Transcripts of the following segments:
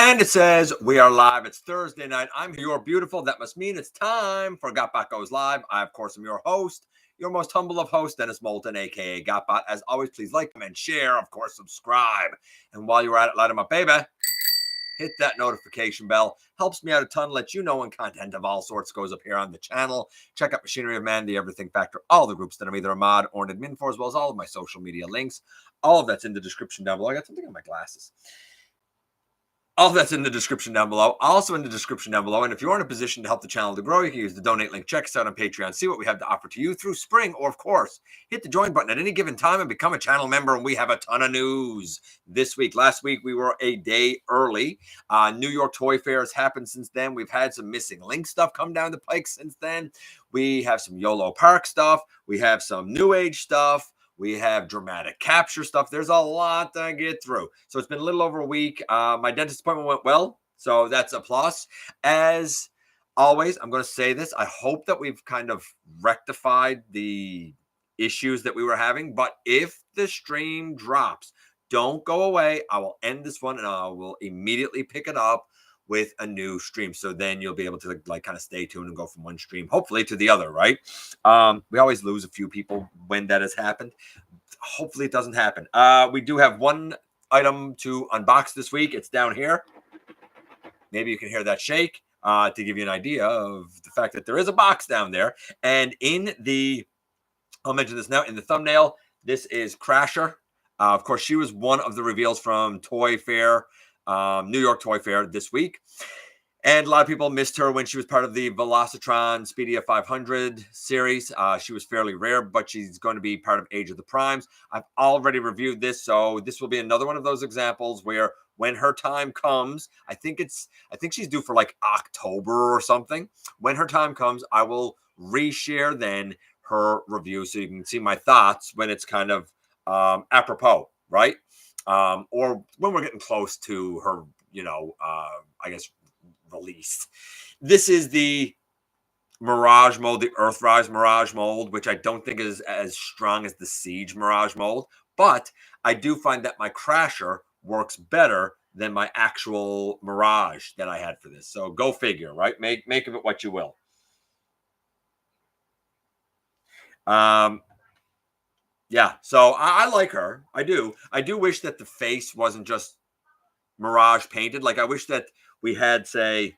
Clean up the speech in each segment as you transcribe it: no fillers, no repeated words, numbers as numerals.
And it says, we are live. It's Thursday night. I'm here. You're beautiful. That must mean it's time for GotBot Goes Live. I, of course, am your host, your most humble of hosts, Dennis Moulton, a.k.a. GotBot. As always, please like, comment, share. Of course, subscribe. And while you're at it, light them up, baby. Hit that notification bell. Helps me out a ton. Lets you know when content of all sorts goes up here on the channel. Check out Machinery of Man, The Everything Factor, all the groups that I'm either a mod or an admin for, as well as all of my social media links. All of that's in the description down below. I got something on my glasses. All that's in the description down below. Also in the description down below. And if you're in a position to help the channel to grow, you can use the donate link. Check us out on Patreon. See what we have to offer to you through spring. Or, of course, hit the join button at any given time and become a channel member. And we have a ton of news this week. Last week, we were a day early. New York Toy Fair has happened since then. We've had some missing link stuff come down the pike since then. We have some YOLO Park stuff. We have some New Age stuff. We have dramatic capture stuff. There's a lot to get through. So it's been a little over a week. My dentist appointment went well, so that's a plus. As always, I'm going to say this. I hope that we've kind of rectified the issues that we were having. But if the stream drops, don't go away. I will end this one, and I will immediately pick it up with a new stream. So then you'll be able to like kind of stay tuned and go from one stream, hopefully, to the other, right? We always lose a few people when that has happened. Hopefully it doesn't happen. We do have one item to unbox this week. It's down here. Maybe you can hear that shake to give you an idea of the fact that there is a box down there. And in the, I'll mention this now, in the thumbnail, this is Crasher. Of course, she was one of the reveals from Toy Fair, New York Toy Fair this week. And a lot of people missed her when she was part of the Velocitron Speedia 500 series. She was fairly rare, but she's going to be part of Age of the Primes. I've already reviewed this, so this will be another one of those examples where when her time comes, I think she's due for like October or something. When her time comes, I will reshare then her review so you can see my thoughts when it's kind of apropos, right? Or when we're getting close to her, I guess, release. This is the Mirage mold, the Earthrise Mirage mold, which I don't think is as strong as the Siege Mirage mold, but I do find that my Crasher works better than my actual Mirage that I had for this. So go figure, right? Make of it what you will. Yeah, so I like her. I do wish that the face wasn't just Mirage painted. Like, I wish that we had, say,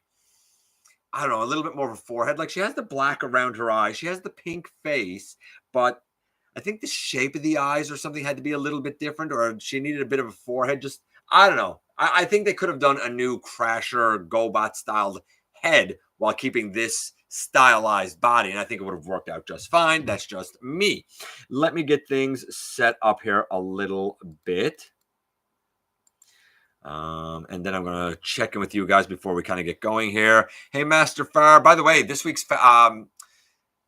I don't know, a little bit more of a forehead. Like, she has the black around her eyes. She has the pink face, but I think the shape of the eyes or something had to be a little bit different, or she needed a bit of a forehead. Just, I don't know. I think they could have done a new Crasher GoBot styled head while keeping this stylized body, and I think it would have worked out just fine. That's just me. Let me get things set up here a little bit. And then I'm going to check in with you guys before we kind of get going here. Hey, Master Fire. By the way, this week's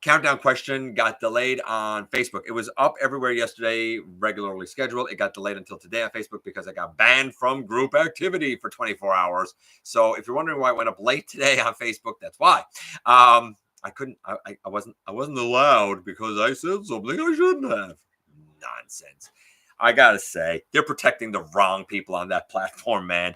countdown question got delayed on Facebook. It was up everywhere yesterday, regularly scheduled. It got delayed until today on Facebook because I got banned from group activity for 24 hours. So if you're wondering why it went up late today on Facebook, that's why. I wasn't allowed because I said something I shouldn't have. Nonsense. I gotta say, they're protecting the wrong people on that platform, man.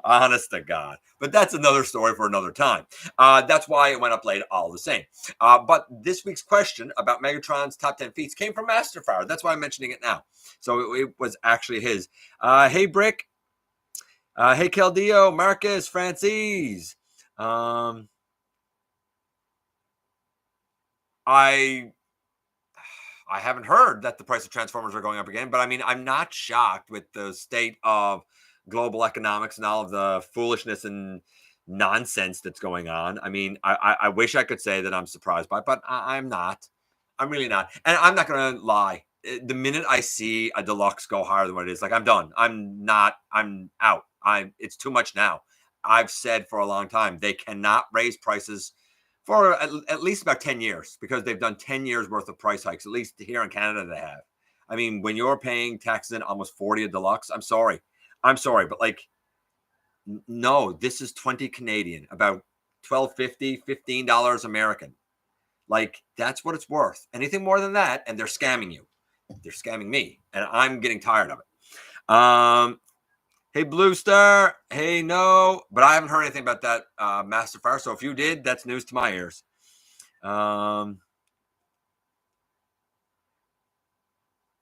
Honest to God. But that's another story for another time. That's why it went up late all the same. But this week's question about Megatron's top 10 feats came from Masterfire. That's why I'm mentioning it now. So it was actually his. Hey, Brick. Hey, Caldillo, Marcus, Francis. I haven't heard that the price of Transformers are going up again, but I mean, I'm not shocked with the state of global economics and all of the foolishness and nonsense that's going on. I mean, I wish I could say that I'm surprised by it, but I'm not. I'm really not. And I'm not going to lie. The minute I see a deluxe go higher than what it is, like, I'm done. I'm out. It's too much now. I've said for a long time, they cannot raise prices for at least about 10 years because they've done 10 years worth of price hikes. At least here in Canada, they have. I mean, when you're paying taxes in almost 40 a deluxe, I'm sorry, but like, no, this is 20 Canadian, about $12.50, $15 American. Like, that's what it's worth. Anything more than that, and they're scamming you. They're scamming me, and I'm getting tired of it. Hey, Blue Star. Hey, no. But I haven't heard anything about that Master Fire. So if you did, that's news to my ears. How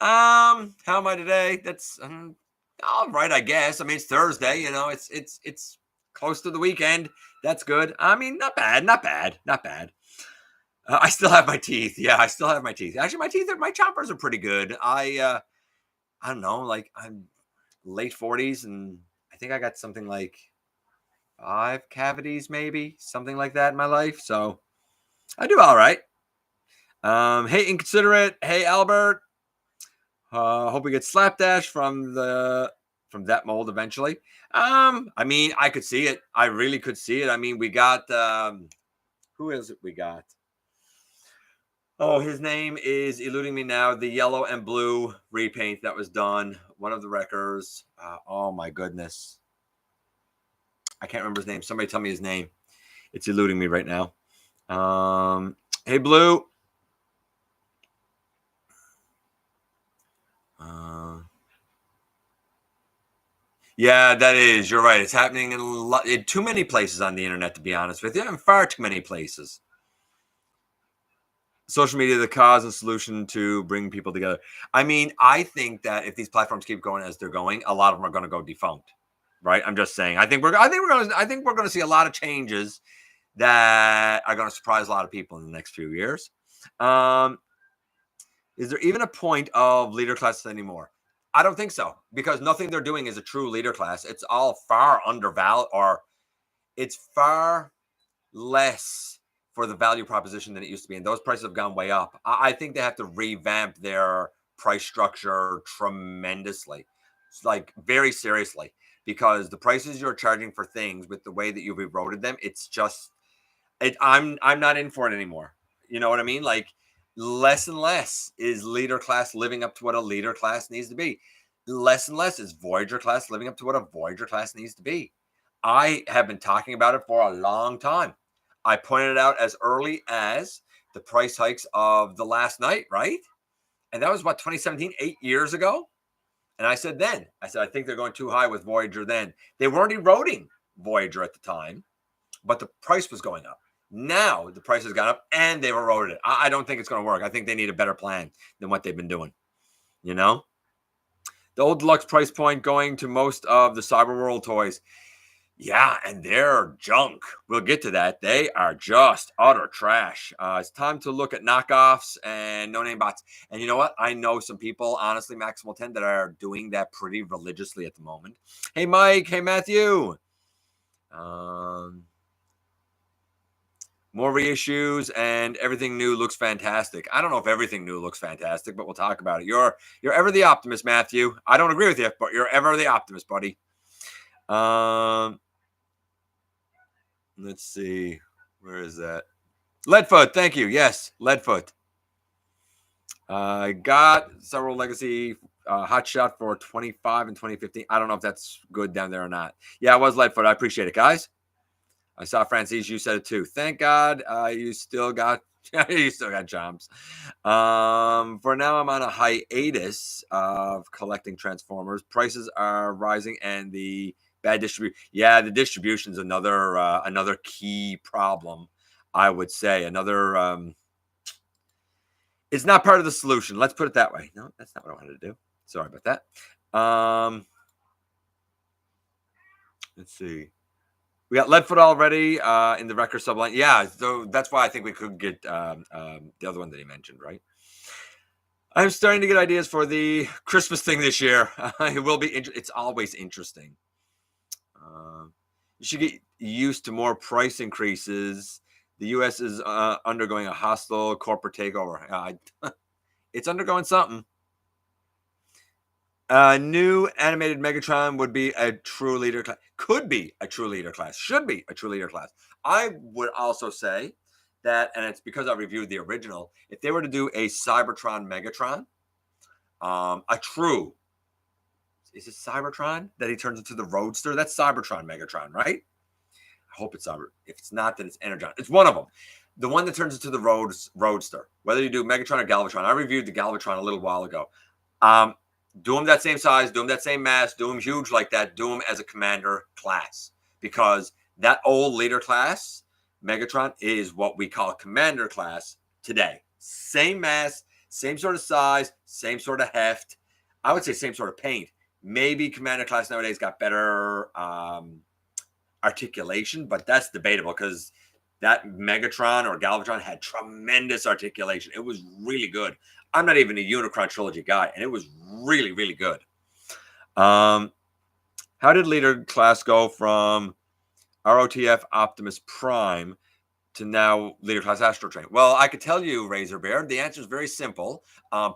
am I today? That's all right, I guess. I mean, it's Thursday. You know, it's close to the weekend. That's good. I mean, not bad. I still have my teeth. Yeah, I still have my teeth. Actually, my chompers are pretty good. I don't know. Like I'm late 40s, and I think I got something like 5 cavities, maybe something like that in my life. So I do all right. Hey, Inconsiderate. Hey, Albert. Hope we get slapdash from that mold eventually. I mean, I could see it. I really could see it. I mean, we got who is it? We got. Oh, his name is eluding me now. The yellow and blue repaint that was done. One of the wreckers. Oh my goodness. I can't remember his name. Somebody tell me his name. It's eluding me right now. Hey, Blue. Yeah, that is. You're right. It's happening in too many places on the internet, to be honest with you. In far too many places. Social media, the cause and solution to bring people together. I mean, I think that if these platforms keep going as they're going, a lot of them are going to go defunct. Right? I'm just saying. I think we're going to see a lot of changes that are going to surprise a lot of people in the next few years. Is there even a point of leader classes anymore? I don't think so, because nothing they're doing is a true leader class. It's all far undervalued, or it's far less for the value proposition than it used to be. And those prices have gone way up. I think they have to revamp their price structure tremendously, like very seriously, because the prices you're charging for things with the way that you've eroded them, it's just, I'm not in for it anymore. You know what I mean? Like, less and less is leader class living up to what a leader class needs to be. Less and less is Voyager class living up to what a Voyager class needs to be. I have been talking about it for a long time. I pointed it out as early as the price hikes of the last night, right? And that was what, 2017, 8 years ago? And I said, I think they're going too high with Voyager then. They weren't eroding Voyager at the time, but the price was going up. Now the price has gone up and they've eroded it. I don't think it's going to work. I think they need a better plan than what they've been doing. You know, the old deluxe price point going to most of the Cyberworld toys. Yeah, and they're junk. We'll get to that. They are just utter trash. It's time to look at knockoffs and no-name bots. And you know what? I know some people, honestly, Maximal 10, that are doing that pretty religiously at the moment. Hey, Mike. Hey, Matthew. More reissues and everything new looks fantastic. I don't know if everything new looks fantastic, but we'll talk about it. You're ever the optimist, Matthew. I don't agree with you, but you're ever the optimist, buddy. Let's see. Where is that? Leadfoot. Thank you. Yes, Leadfoot. I got several Legacy Hot Shot for 25 and 2015. I don't know if that's good down there or not. Yeah, it was Leadfoot. I appreciate it, guys. I saw Francis. You said it too. Thank God you still got jobs. For now, I'm on a hiatus of collecting Transformers. Prices are rising, and the bad distribution. Yeah, the distribution is another key problem. I would say another. It's not part of the solution. Let's put it that way. No, that's not what I wanted to do. Sorry about that. Let's see. We got Leadfoot already in the Wrecker subline. Yeah, so that's why I think we could get the other one that he mentioned, right? I'm starting to get ideas for the Christmas thing this year. It will be. It's always interesting. You should get used to more price increases. The U.S. is undergoing a hostile corporate takeover. It's undergoing something. New animated Megatron would be a true leader class. Could be a true leader class. Should be a true leader class. I would also say that, and it's because I reviewed the original, if they were to do a Cybertron Megatron, a true, is it Cybertron that he turns into the Roadster? That's Cybertron Megatron, right? I hope it's Cyber. If it's not, then it's Energon. It's one of them. The one that turns into the Roadster. Whether you do Megatron or Galvatron. I reviewed the Galvatron a little while ago. Do them that same size, do them that same mass, do them huge like that, do them as a commander class. Because that old leader class, Megatron, is what we call commander class today. Same mass, same sort of size, same sort of heft. I would say same sort of paint. Maybe commander class nowadays got better articulation, but that's debatable because that Megatron or Galvatron had tremendous articulation. It was really good. I'm not even a Unicron trilogy guy, and it was really, really good. How did leader class go from ROTF Optimus Prime to now leader class Astro Train? Well, I could tell you, Razor Bear, the answer is very simple.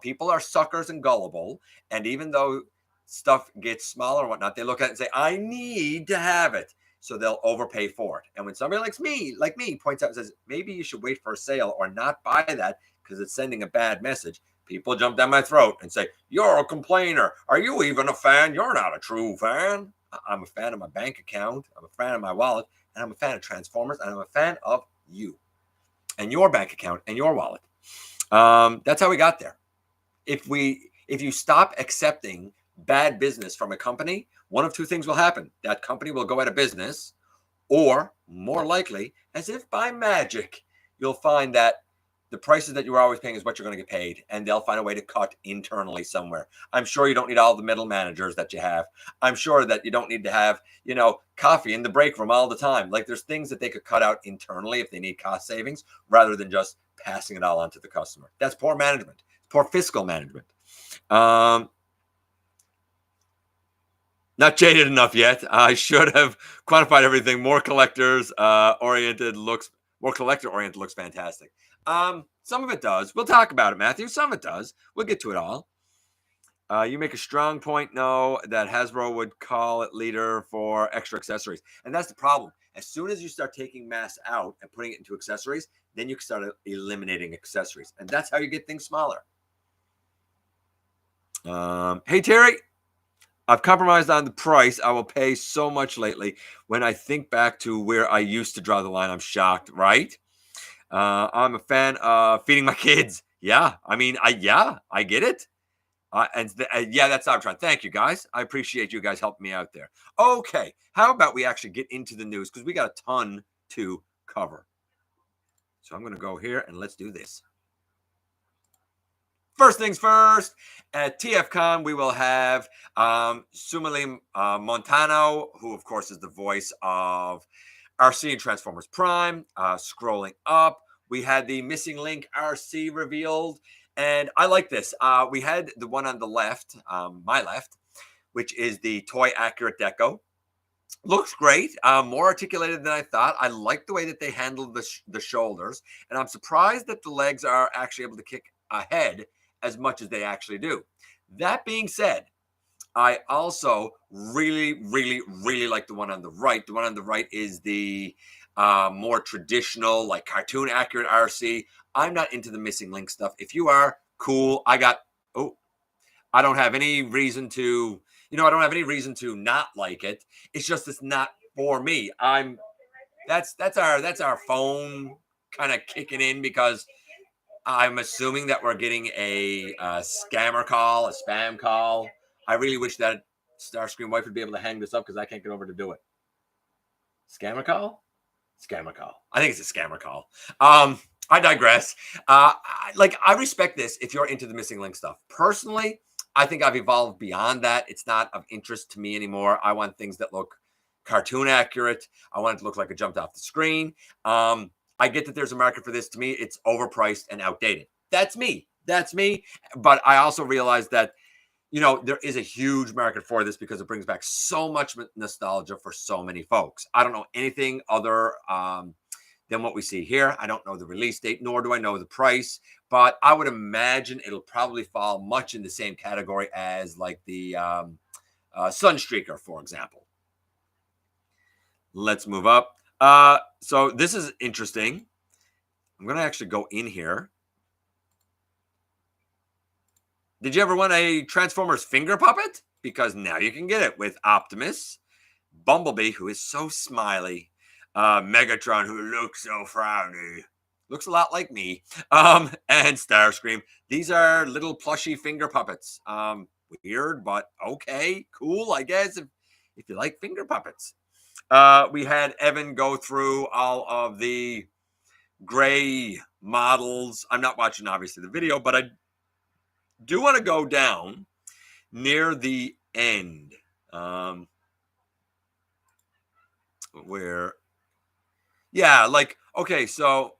People are suckers and gullible, and even though stuff gets smaller and whatnot, they look at it and say, I need to have it. So they'll overpay for it. And when somebody like me, points out and says, maybe you should wait for a sale or not buy that because it's sending a bad message, people jump down my throat and say, you're a complainer. Are you even a fan? You're not a true fan. I'm a fan of my bank account. I'm a fan of my wallet. And I'm a fan of Transformers. And I'm a fan of you and your bank account and your wallet. That's how we got there. If you stop accepting bad business from a company, one of two things will happen. That company will go out of business, or more likely, as if by magic, you'll find that the prices that you were always paying is what you're going to get paid, and they'll find a way to cut internally somewhere. I'm sure you don't need all the middle managers that you have. I'm sure that you don't need to have, coffee in the break room all the time. Like, there's things that they could cut out internally if they need cost savings, rather than just passing it all on to the customer. That's poor management. Poor fiscal management. Not jaded enough yet. I should have quantified everything. More collector oriented looks fantastic. Some of it does. We'll talk about it, Matthew. Some of it does. We'll get to it all. You make a strong point, no, that Hasbro would call it leader for extra accessories. And that's the problem. As soon as you start taking mass out and putting it into accessories, then you can start eliminating accessories. And that's how you get things smaller. Hey, Terry. I've compromised on the price. I will pay so much lately. When I think back to where I used to draw the line, I'm shocked, right? I'm a fan of feeding my kids. Yeah, I get it. That's Cybertron. Thank you, guys. I appreciate you guys helping me out there. Okay, how about we actually get into the news, because we got a ton to cover. So I'm going to go here and let's do this. First things first, at TFCon, we will have Sumali Montano, who, of course, is the voice of RC and Transformers Prime. Scrolling up, we had the Missing Link RC revealed, and I like this. We had the one on the left, my left, which is the Toy Accurate Deco. Looks great, more articulated than I thought. I like the way that they handled the shoulders, and I'm surprised that the legs are actually able to kick ahead as much as they actually do. That being said, I also really, really, really like the one on the right. The one on the right is the more traditional, like cartoon accurate RC. I'm not into the Missing Link stuff. If you are, cool. I don't have any reason to, not like it. It's just, it's not for me. That's our phone kind of kicking in, because I'm assuming that we're getting a scammer call, a spam call. I really wish that Starscream wife would be able to hang this up, because I can't get over to do it. Scammer call? Scammer call. I think it's a scammer call. I digress. I respect this if you're into the Missing Link stuff. Personally, I think I've evolved beyond that. It's not of interest to me anymore. I want things that look cartoon accurate. I want it to look like it jumped off the screen. I get that there's a market for this. To me, it's overpriced and outdated. That's me. But I also realize that, there is a huge market for this, because it brings back so much nostalgia for so many folks. I don't know anything other than what we see here. I don't know the release date, nor do I know the price, but I would imagine it'll probably fall much in the same category as like the Sunstreaker, for example. Let's move up. So this is interesting. I'm going to actually go in here. Did you ever want a Transformers finger puppet? Because now you can get it with Optimus, Bumblebee, who is so smiley, Megatron, who looks so frowny, looks a lot like me, and Starscream. These are little plushy finger puppets. Weird, but okay, cool, I guess, if you like finger puppets. We had Evan go through all of the gray models. I'm not watching, obviously, the video, but I do want to go down near the end. Where, yeah, like, okay, so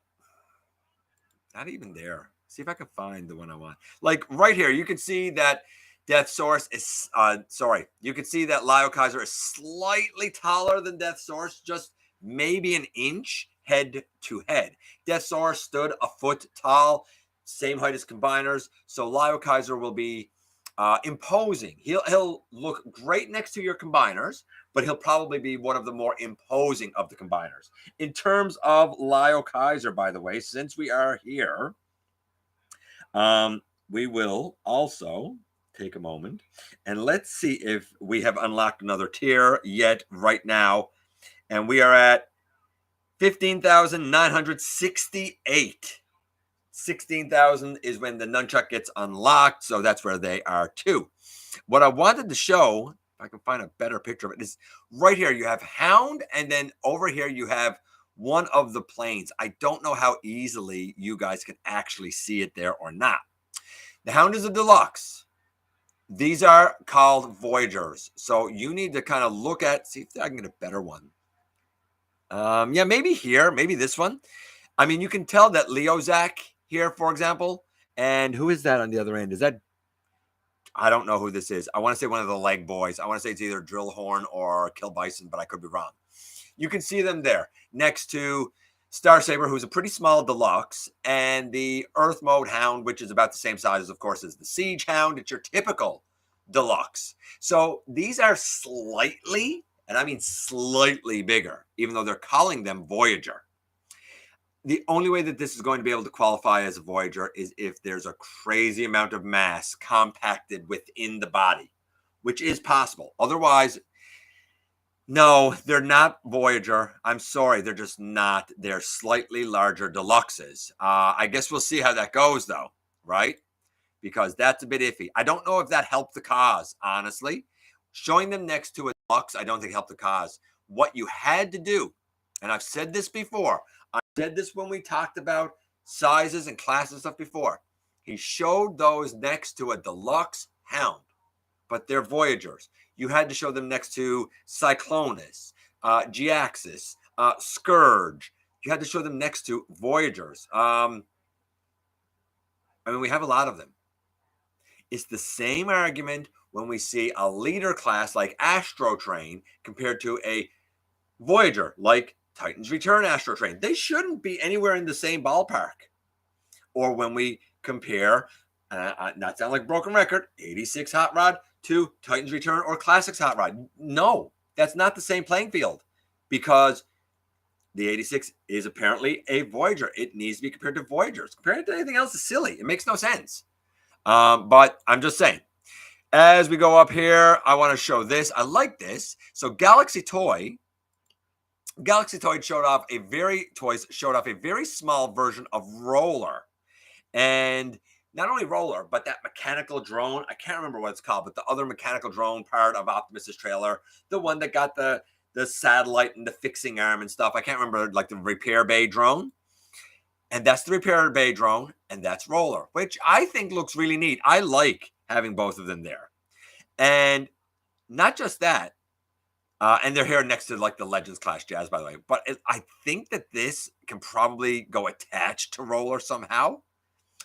not even there. See if I can find the one I want. Like right here, you can see that Death Source is, you can see that Liokairer is slightly taller than Death Source, just maybe an inch head to head. Death Source stood a foot tall, same height as combiners. So Liokairer will be imposing. He'll look great next to your combiners, but he'll probably be one of the more imposing of the combiners. In terms of Liokairer, by the way, since we are here, we will also take a moment and let's see if we have unlocked another tier yet right now. And we are at 15,968. 16,000 is when the nunchuck gets unlocked. So that's where they are too. What I wanted to show, if I can find a better picture of it, is right here. You have Hound, and then over here you have one of the planes. I don't know how easily you guys can actually see it there or not. The Hound is a deluxe. These are called Voyagers. So you need to kind of look at, see if I can get a better one. Yeah, maybe here, maybe this one. I mean, you can tell that Leozak here, for example, and who is that on the other end? Is that, I don't know who this is. I want to say one of the leg boys. I want to say it's either Drillhorn or Kill Bison, but I could be wrong. You can see them there next to Star Saber, who's a pretty small deluxe, and the Earth Mode Hound, which is about the same size, of course, as the Siege Hound. It's your typical deluxe. So these are slightly, and I mean slightly bigger, even though they're calling them Voyager. The only way that this is going to be able to qualify as a Voyager is if there's a crazy amount of mass compacted within the body, which is possible. Otherwise, no, they're not Voyager. I'm sorry, they're just not. They're slightly larger deluxes. I guess we'll see how that goes, though, right? Because that's a bit iffy. I don't know if that helped the cause, honestly. Showing them next to a deluxe, I don't think helped the cause. What you had to do, and I've said this before, I said this when we talked about sizes and classes and stuff before. He showed those next to a deluxe Hound, but they're Voyagers. You had to show them next to Cyclonus, Giaxis, Scourge. You had to show them next to Voyagers. I mean, we have a lot of them. It's the same argument when we see a leader class like Astro Train compared to a Voyager like Titan's Return Astro Train. They shouldn't be anywhere in the same ballpark. Or when we compare, not sound like broken record, 86 Hot Rod to Titan's Return or Classics Hot Rod. No, that's not the same playing field because the 86 is apparently a Voyager. It needs to be compared to Voyagers. Comparing it to anything else is silly. It makes no sense. But I'm just saying. As we go up here, I want to show this. I like this. So Galaxy Toys showed off a very small version of Roller. And not only Roller, but that mechanical drone. I can't remember what it's called, but the other mechanical drone part of Optimus's trailer, the one that got the satellite and the fixing arm and stuff. I can't remember, like the repair bay drone. And that's the repair bay drone, and that's Roller, which I think looks really neat. I like having both of them there. And not just that, and they're here next to like the Legends Clash Jazz, by the way. But I think that this can probably go attached to Roller somehow.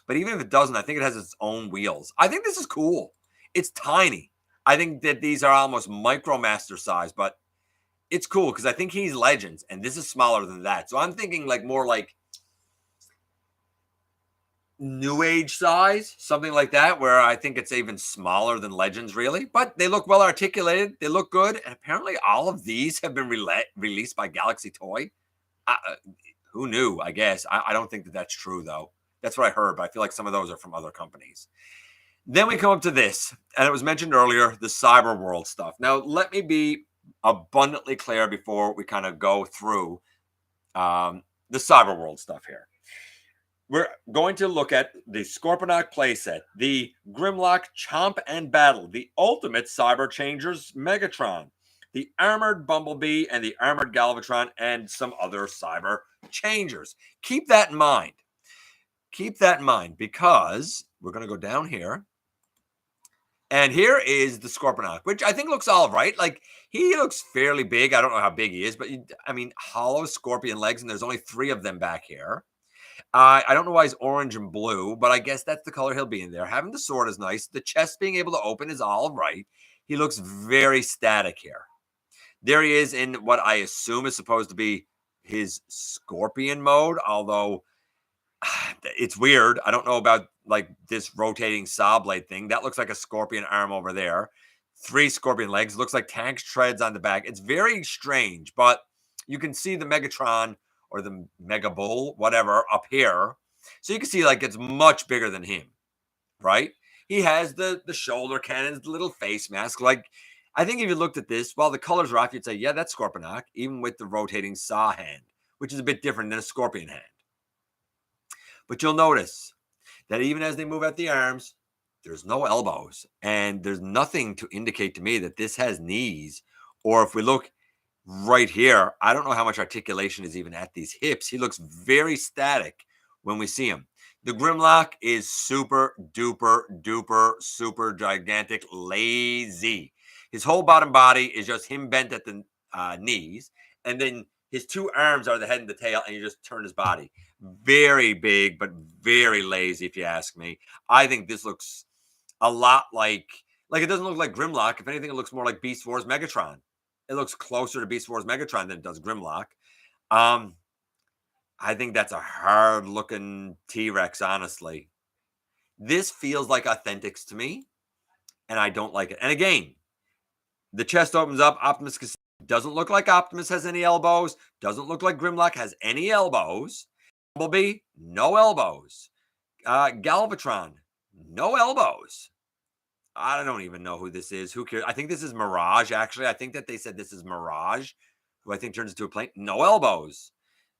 But even if it doesn't, I think it has its own wheels. I think this is cool. It's tiny. I think that these are almost Micromaster size, but it's cool because I think he's Legends, and this is smaller than that. So I'm thinking like more like New Age size, something like that, where I think it's even smaller than Legends, really. But they look well articulated. They look good. And apparently all of these have been released by Galaxy Toy. Who knew, I guess. I don't think that that's true, though. That's what I heard, but I feel like some of those are from other companies. Then we come up to this, and it was mentioned earlier, the Cyberworld stuff. Now, let me be abundantly clear before we kind of go through the Cyberworld stuff here. We're going to look at the Scorponok playset, the Grimlock Chomp and Battle, the Ultimate Cyber Changers Megatron, the Armored Bumblebee, and the Armored Galvatron, and some other Cyber Changers. Keep that in mind. Keep that in mind, because we're going to go down here. And here is the Scorponok, which I think looks all right. Like, he looks fairly big. I don't know how big he is, but I mean, hollow scorpion legs, and there's only 3 of them back here. I don't know why he's orange and blue, but I guess that's the color he'll be in there. Having the sword is nice. The chest being able to open is all right. He looks very static here. There he is in what I assume is supposed to be his scorpion mode, although it's weird. I don't know about like this rotating saw blade thing. That looks like a scorpion arm over there. 3 scorpion legs. Looks like tank treads on the back. It's very strange, but you can see the Megatron or the Mega Bull, whatever, up here. So you can see like it's much bigger than him, right? He has the shoulder cannons, the little face mask. Like, I think if you looked at this, while the colors are off, you'd say, yeah, that's Scorponok, even with the rotating saw hand, which is a bit different than a scorpion hand. But you'll notice that even as they move out the arms, there's no elbows. And there's nothing to indicate to me that this has knees. Or if we look right here, I don't know how much articulation is even at these hips. He looks very static when we see him. The Grimlock is super duper duper super gigantic lazy. His whole bottom body is just him bent at the knees, and then his 2 arms are the head and the tail, and you just turn his body. Very big, but very lazy, if you ask me. I think this looks a lot like it doesn't look like Grimlock. If anything, it looks more like Beast Wars Megatron. It looks closer to Beast Wars Megatron than it does Grimlock. I think that's a hard-looking T-Rex, honestly. This feels like Authentics to me, and I don't like it. And again, the chest opens up. Optimus doesn't look like Optimus has any elbows. Doesn't look like Grimlock has any elbows. Bumblebee, no elbows. Galvatron, no elbows. I don't even know who this is. Who cares? I think this is Mirage, actually. I think that they said this is Mirage, who I think turns into a plane. No elbows.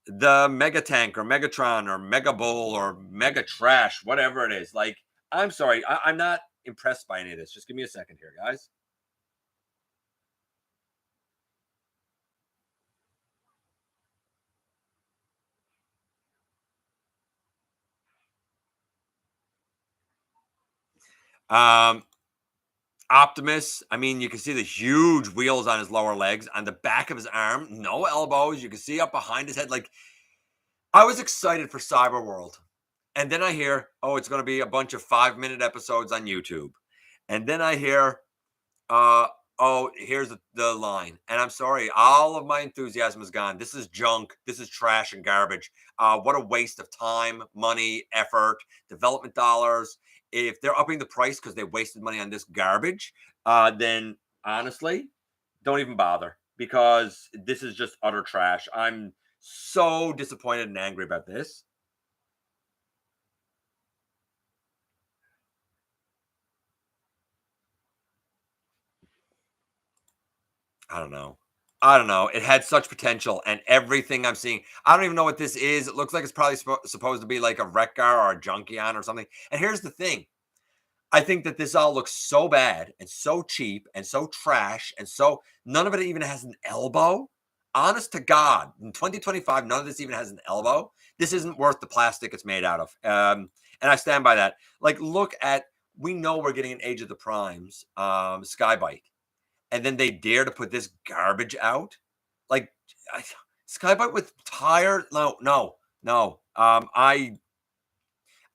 The Mega Tank or Megatron or Mega Bull or Mega Trash, whatever it is. Like, I'm sorry. I'm not impressed by any of this. Just give me a second here, guys. Optimus, I mean, you can see the huge wheels on his lower legs, on the back of his arm, no elbows. You can see up behind his head. Like, I was excited for Cyberworld. And then I hear, oh, it's going to be a bunch of 5-minute episodes on YouTube. And then I hear, oh, here's the line. And I'm sorry, all of my enthusiasm is gone. This is junk. This is trash and garbage. What a waste of time, money, effort, development dollars. If they're upping the price because they wasted money on this garbage, then honestly, don't even bother, because this is just utter trash. I'm so disappointed and angry about this. I don't know. I don't know. It had such potential, and everything I'm seeing, I don't even know what this is. It looks like it's probably supposed to be like a Wreck-Gar or a Junkion or something. And here's the thing. I think that this all looks so bad and so cheap and so trash, and so none of it even has an elbow. Honest to God, in 2025, none of this even has an elbow. This isn't worth the plastic it's made out of. And I stand by that. Like, look at, we know we're getting an Age of the Primes, Skybite. And then they dare to put this garbage out. Like, Skybite with tire. No. I'm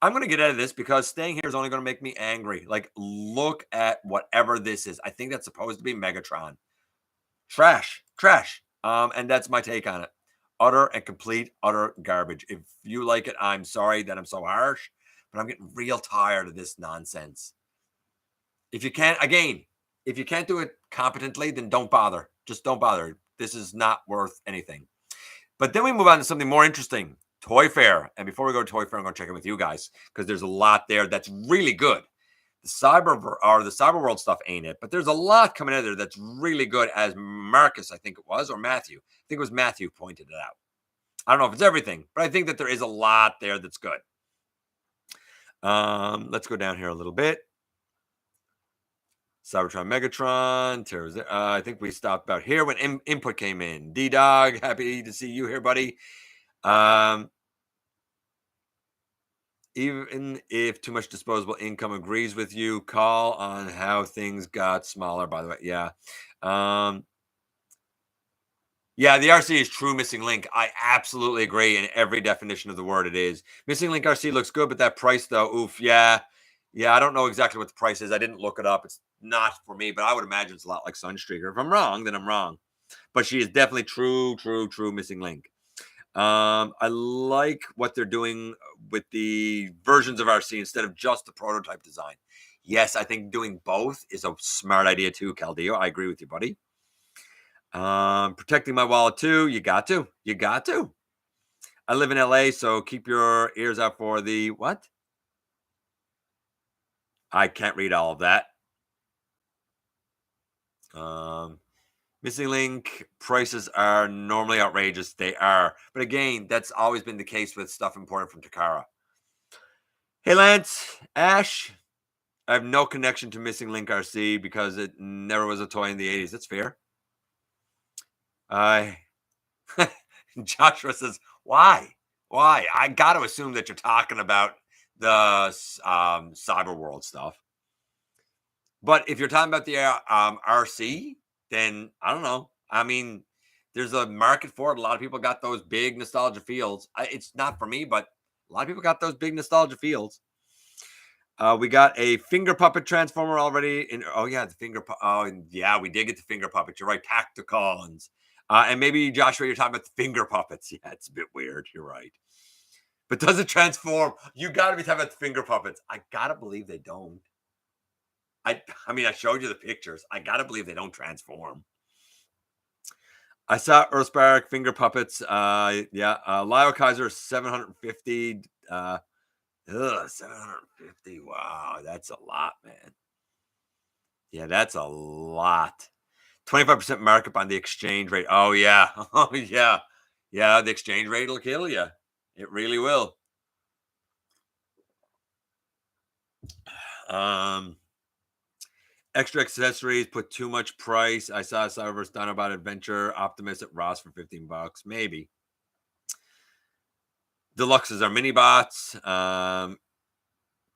going to get out of this, because staying here is only going to make me angry. Like, look at whatever this is. I think that's supposed to be Megatron. Trash. And that's my take on it. Utter and complete, utter garbage. If you like it, I'm sorry that I'm so harsh, but I'm getting real tired of this nonsense. If you can't do it competently, then don't bother. Just don't bother. This is not worth anything. But then we move on to something more interesting. Toy Fair. And before we go to Toy Fair, I'm going to check in with you guys, because there's a lot there that's really good. The Cyberworld stuff ain't it, but there's a lot coming out of there that's really good, as Marcus, I think it was, or Matthew. I think it was Matthew pointed it out. I don't know if it's everything, but I think that there is a lot there that's good. Let's go down here a little bit. Cybertron, Megatron, I think we stopped about here when input came in. D-Dog, happy to see you here, buddy. Even if too much disposable income agrees with you, call on how things got smaller, by the way. Yeah. Yeah, the RC is true missing link. I absolutely agree in every definition of the word it is. Missing link RC looks good, but that price though, oof, yeah. Yeah, I don't know exactly what the price is. I didn't look it up. It's not for me, but I would imagine it's a lot like Sunstreaker. If I'm wrong, then I'm wrong. But she is definitely true missing link. I like what they're doing with the versions of RC instead of just the prototype design. Yes, I think doing both is a smart idea too, Caldeo. I agree with you, buddy. Protecting my wallet too. You got to. You got to. I live in LA, so keep your ears out for the what? I can't read all of that. Missing link prices are normally outrageous. They are. But again, that's always been the case with stuff imported from Takara. Hey, Lance, Ash, I have no connection to Missing Link RC because it never was a toy in the 80s. That's fair. Joshua says, why? Why? I got to assume that you're talking about the Cyberworld stuff. But if you're talking about the RC, then I don't know. I mean, there's a market for it. A lot of people got those big nostalgia feels. It's not for me, but a lot of people got those big nostalgia feels. We got a finger puppet transformer already. Oh yeah, the finger. Oh yeah, we did get the finger puppet. You're right, Tacticons. And maybe Joshua, you're talking about the finger puppets. Yeah, it's a bit weird. You're right. But does it transform? You got to be talking about the finger puppets. I gotta believe they don't. I mean, I showed you the pictures. I gotta believe they don't transform. I saw Earthspark finger puppets. Liokairer 750. 750. Wow, that's a lot, man. Yeah, that's a lot. 25% markup on the exchange rate. Oh yeah. Oh yeah. Yeah, the exchange rate will kill you. It really will. Extra accessories put too much price. I saw Cyberverse Dinobot Adventure Optimus at Ross for $15. Maybe. Deluxes are mini bots.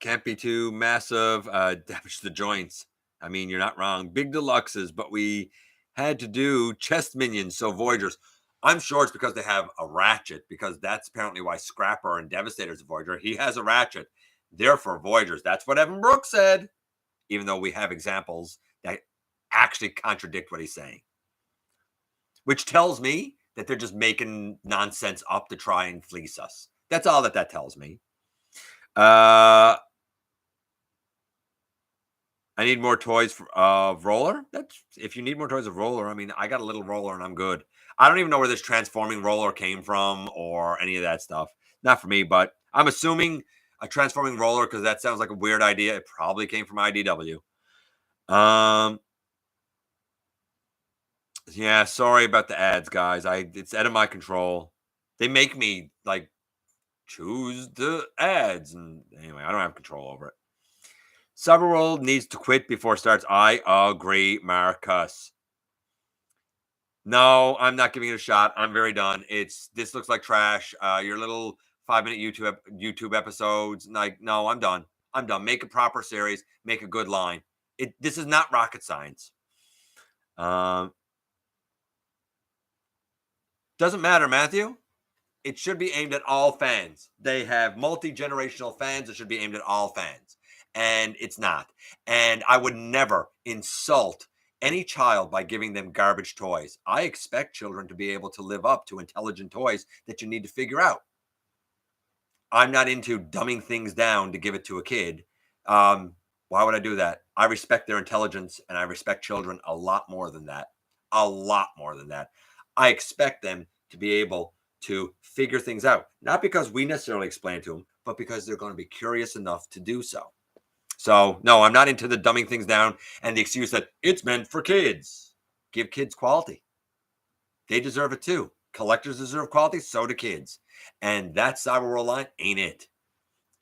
Can't be too massive. Damage the joints. I mean, you're not wrong. Big deluxes, but we had to do chest minions, so Voyagers. I'm sure it's because they have a ratchet, because that's apparently why Scrapper and Devastator's a Voyager. He has a ratchet. Therefore, Voyagers. That's what Evan Brooks said, even though we have examples that actually contradict what he's saying. Which tells me that they're just making nonsense up to try and fleece us. That's all that tells me. I need more toys of Roller. That's if you need more toys of Roller. I mean, I got a little Roller and I'm good. I don't even know where this transforming Roller came from or any of that stuff. Not for me, but I'm assuming a transforming Roller because that sounds like a weird idea. It probably came from IDW. Yeah, sorry about the ads, guys. It's out of my control. They make me like choose the ads, and anyway, I don't have control over it. Cyberworld needs to quit before it starts. I agree, Marcus. No, I'm not giving it a shot. I'm very done. This looks like trash. Your little 5-minute YouTube episodes. Like, no, I'm done. I'm done. Make a proper series. Make a good line. This is not rocket science. Doesn't matter, Matthew. It should be aimed at all fans. They have multi-generational fans. It should be aimed at all fans. And it's not. And I would never insult any child by giving them garbage toys. I expect children to be able to live up to intelligent toys that you need to figure out. I'm not into dumbing things down to give it to a kid. Why would I do that? I respect their intelligence and I respect children a lot more than that. A lot more than that. I expect them to be able to figure things out, not because we necessarily explain it to them, but because they're going to be curious enough to do so. So, no, I'm not into the dumbing things down and the excuse that it's meant for kids. Give kids quality. They deserve it too. Collectors deserve quality, so do kids. And that Cyberworld line ain't it.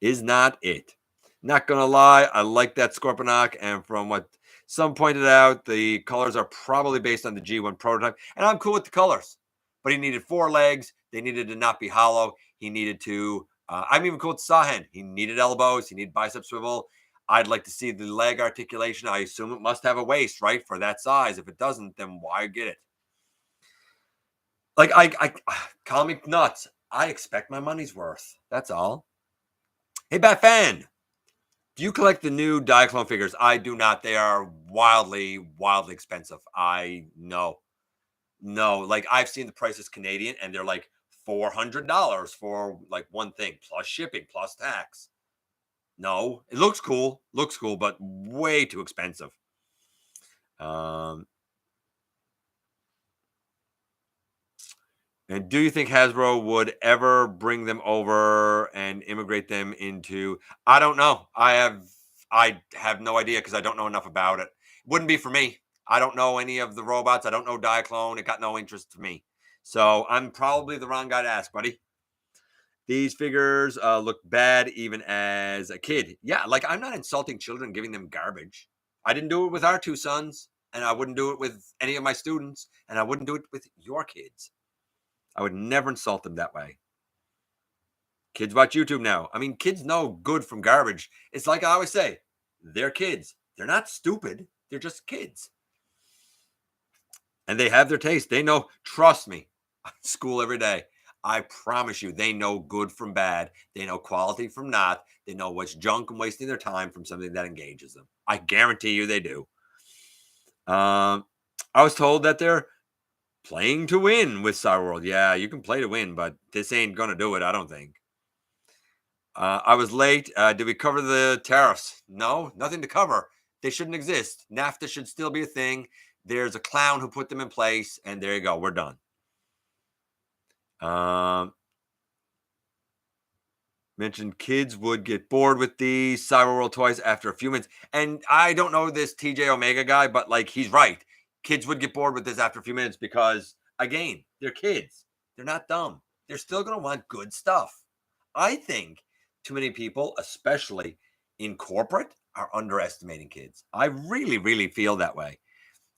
Is not it. Not gonna lie, I like that Scorponok, and from what some pointed out, the colors are probably based on the G1 prototype, and I'm cool with the colors. But he needed 4 legs. They needed to not be hollow. He needed to. I'm even cool with the saw hand. He needed elbows. He needed bicep swivel. I'd like to see the leg articulation. I assume it must have a waist, right, for that size. If it doesn't, then why get it? Like I call me nuts. I expect my money's worth. That's all. Hey, Bat Fan. Do you collect the new Diaclone figures? I do not. They are wildly, wildly expensive. I know. No, like I've seen the prices Canadian and they're like $400 for like one thing plus shipping plus tax. No, it looks cool, but way too expensive. Um, and do you think Hasbro would ever bring them over and immigrate them into? I don't know. I have no idea because I don't know enough about it. Wouldn't be for me. I don't know any of the robots. I don't know Diaclone. It got no interest to me. So I'm probably the wrong guy to ask, buddy. These figures look bad even as a kid. Yeah, like I'm not insulting children, giving them garbage. I didn't do it with our 2 sons, and I wouldn't do it with any of my students, and I wouldn't do it with your kids. I would never insult them that way. Kids watch YouTube now. I mean, kids know good from garbage. It's like I always say, they're kids. They're not stupid. They're just kids. And they have their taste. They know, trust me, school every day. I promise you, they know good from bad. They know quality from not. They know what's junk and wasting their time from something that engages them. I guarantee you they do. I was told that they're playing to win with Cyberworld. Yeah, you can play to win, but this ain't going to do it, I don't think. I was late. Did we cover the tariffs? No, nothing to cover. They shouldn't exist. NAFTA should still be a thing. There's a clown who put them in place, and there you go. We're done. Mentioned kids would get bored with the Cyberworld toys after a few minutes. And I don't know this TJ Omega guy, but like he's right. Kids would get bored with this after a few minutes because, again, they're kids. They're not dumb. They're still going to want good stuff. I think too many people, especially in corporate, are underestimating kids. I really, really feel that way.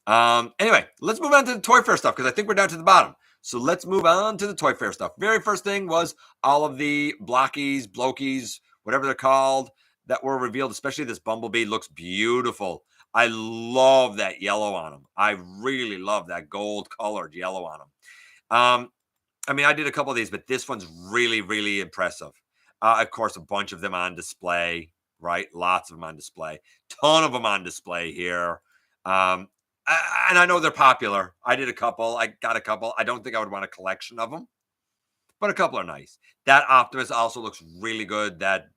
Anyway, let's move on to the Toy Fair stuff because I think we're down to the bottom. So let's move on to the Toy Fair stuff. Very first thing was all of the Blokees, whatever they're called, that were revealed, especially this Bumblebee looks beautiful. I love that yellow on him. I really love that gold colored yellow on him. I mean, I did a couple of these, but this one's really, really impressive. Of course, a bunch of them on display, right? Lots of them on display. Ton of them on display here. And I know they're popular. I did a couple. I got a couple. I don't think I would want a collection of them, but a couple are nice. That Optimus also looks really good. That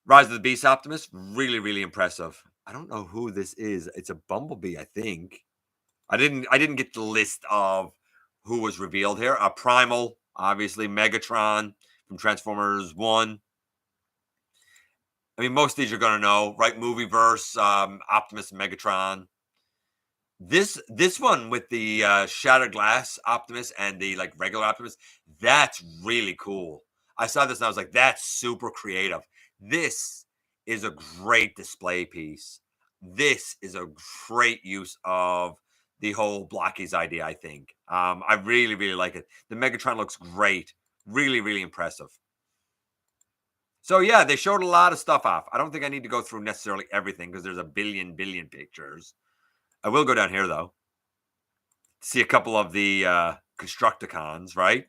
Rise of the Beast Optimus, really, really impressive. I don't know who this is. It's a Bumblebee, I think. I didn't get the list of who was revealed here. Primal, obviously, Megatron from Transformers 1. I mean, most of these you're going to know, right? Movieverse, Optimus and Megatron. This one with the shattered glass Optimus and the like regular Optimus, that's really cool. I saw this and I was like, that's super creative. This is a great display piece. This is a great use of the whole Blokees idea, I think. I really, really like it. The Megatron looks great. Really, really impressive. So yeah, they showed a lot of stuff off. I don't think I need to go through necessarily everything because there's a billion pictures. I will go down here though. See a couple of the Constructicons, right?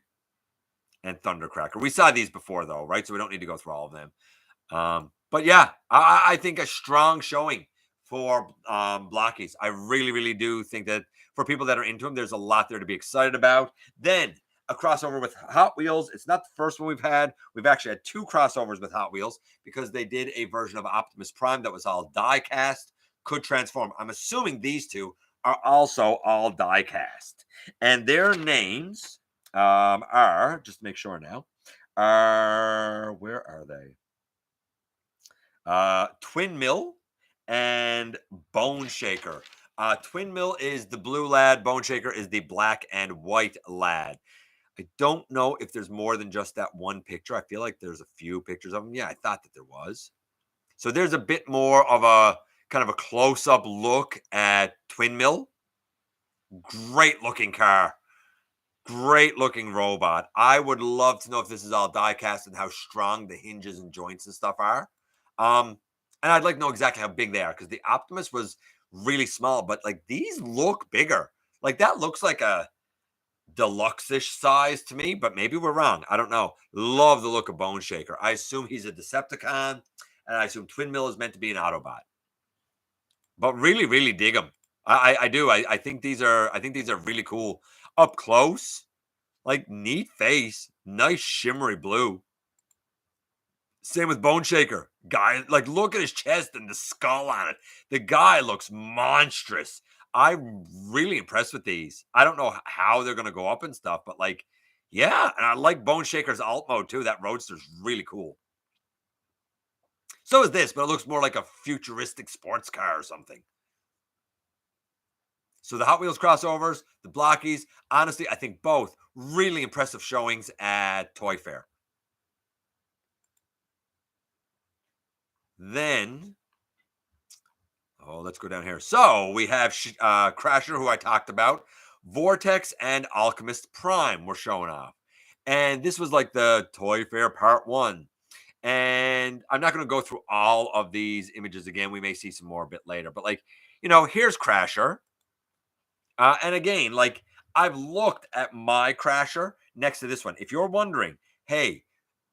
And Thundercracker. We saw these before though, right? So we don't need to go through all of them. But yeah, I think a strong showing for Blokees. I really, really do think that for people that are into them, there's a lot there to be excited about. Then a crossover with Hot Wheels. It's not the first one we've had. We've actually had 2 crossovers with Hot Wheels because they did a version of Optimus Prime that was all die cast, could transform. I'm assuming these 2 are also all die cast. And their names are, just to make sure now, where are they? Twin Mill and Bone Shaker. Twin Mill is the blue lad. Bone Shaker is the black and white lad. I don't know if there's more than just that one picture. I feel like there's a few pictures of them. Yeah, I thought that there was. So there's a bit more of a kind of a close-up look at Twin Mill. Great looking car. Great looking robot. I would love to know if this is all die cast and how strong the hinges and joints and stuff are. And I'd like to know exactly how big they are because the Optimus was really small, but like these look bigger. Like that looks like a deluxe-ish size to me, but maybe we're wrong. I don't know. Love the look of Bone Shaker. I assume he's a Decepticon, and I assume Twin Mill is meant to be an Autobot. But really, really dig them. I do. I think these are really cool. Up close, like neat face, nice shimmery blue. Same with Bone Shaker. Guy, like look at his chest and the skull on it. The guy looks monstrous. I'm really impressed with these. I don't know how they're gonna go up and stuff, but like, yeah, and I like Bone Shaker's alt mode too. That Roadster's really cool. So is this, but it looks more like a futuristic sports car or something. So the Hot Wheels crossovers, the Blokees, honestly, I think both really impressive showings at Toy Fair. Then, oh, let's go down here. So we have Crasher, who I talked about, Vortex, and Alchemist Prime were showing off. And this was like the Toy Fair Part 1. And I'm not going to go through all of these images again. We may see some more a bit later. But like, here's Crasher. And again, like I've looked at my Crasher next to this one. If you're wondering, hey,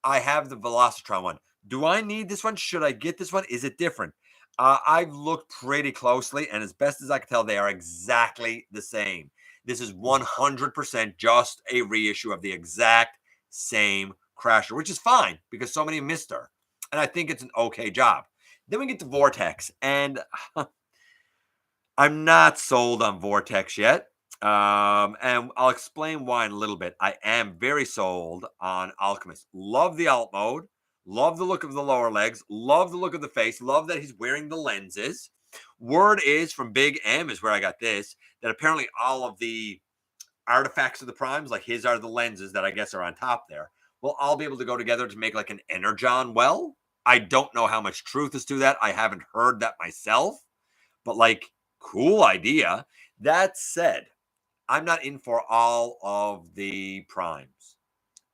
I have the Velocitron one. Do I need this one? Should I get this one? Is it different? I've looked pretty closely, and as best as I can tell, they are exactly the same. This is 100% just a reissue of the exact same Crasher, which is fine because so many missed her. And I think it's an okay job. Then we get to Vortex, and I'm not sold on Vortex yet. And I'll explain why in a little bit. I am very sold on Alchemist. Love the alt mode. Love the look of the lower legs. Love the look of the face. Love that he's wearing the lenses. Word is from Big M is where I got this, that apparently all of the artifacts of the primes, like his are the lenses that I guess are on top there, will all be able to go together to make like an Energon well. I don't know how much truth is to that. I haven't heard that myself, but like, cool idea. That said, I'm not in for all of the primes.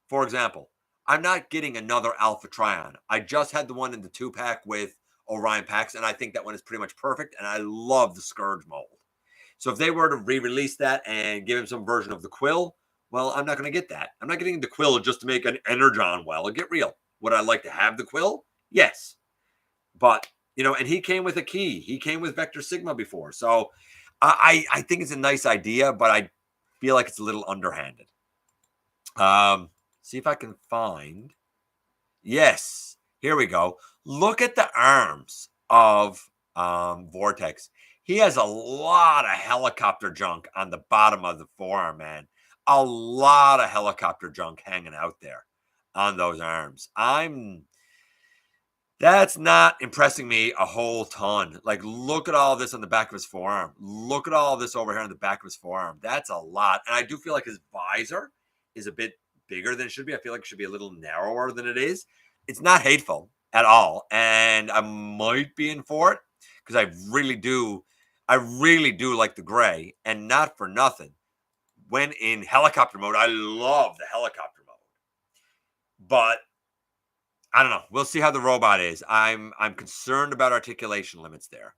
For example, I'm not getting another Alpha Trion. I just had the one in the 2-pack with Orion packs, and I think that one is pretty much perfect, and I love the Scourge mold. So if they were to re-release that and give him some version of the Quill, well, I'm not going to get that. I'm not getting the Quill just to make an Energon well. Get real. Would I like to have the Quill? Yes. But, and he came with a key. He came with Vector Sigma before. So I think it's a nice idea, but I feel like it's a little underhanded. See if I can find. Yes, here we go. Look at the arms of Vortex. He has a lot of helicopter junk on the bottom of the forearm, man. A lot of helicopter junk hanging out there on those arms. That's not impressing me a whole ton. Like, look at all this on the back of his forearm. Look at all this over here on the back of his forearm. That's a lot. And I do feel like his visor is a bit bigger than it should be. I feel like it should be a little narrower than it is. It's not hateful at all. And I might be in for it because I really do like the gray. And not for nothing. When in helicopter mode, I love the helicopter mode. But I don't know. We'll see how the robot is. I'm concerned about articulation limits there.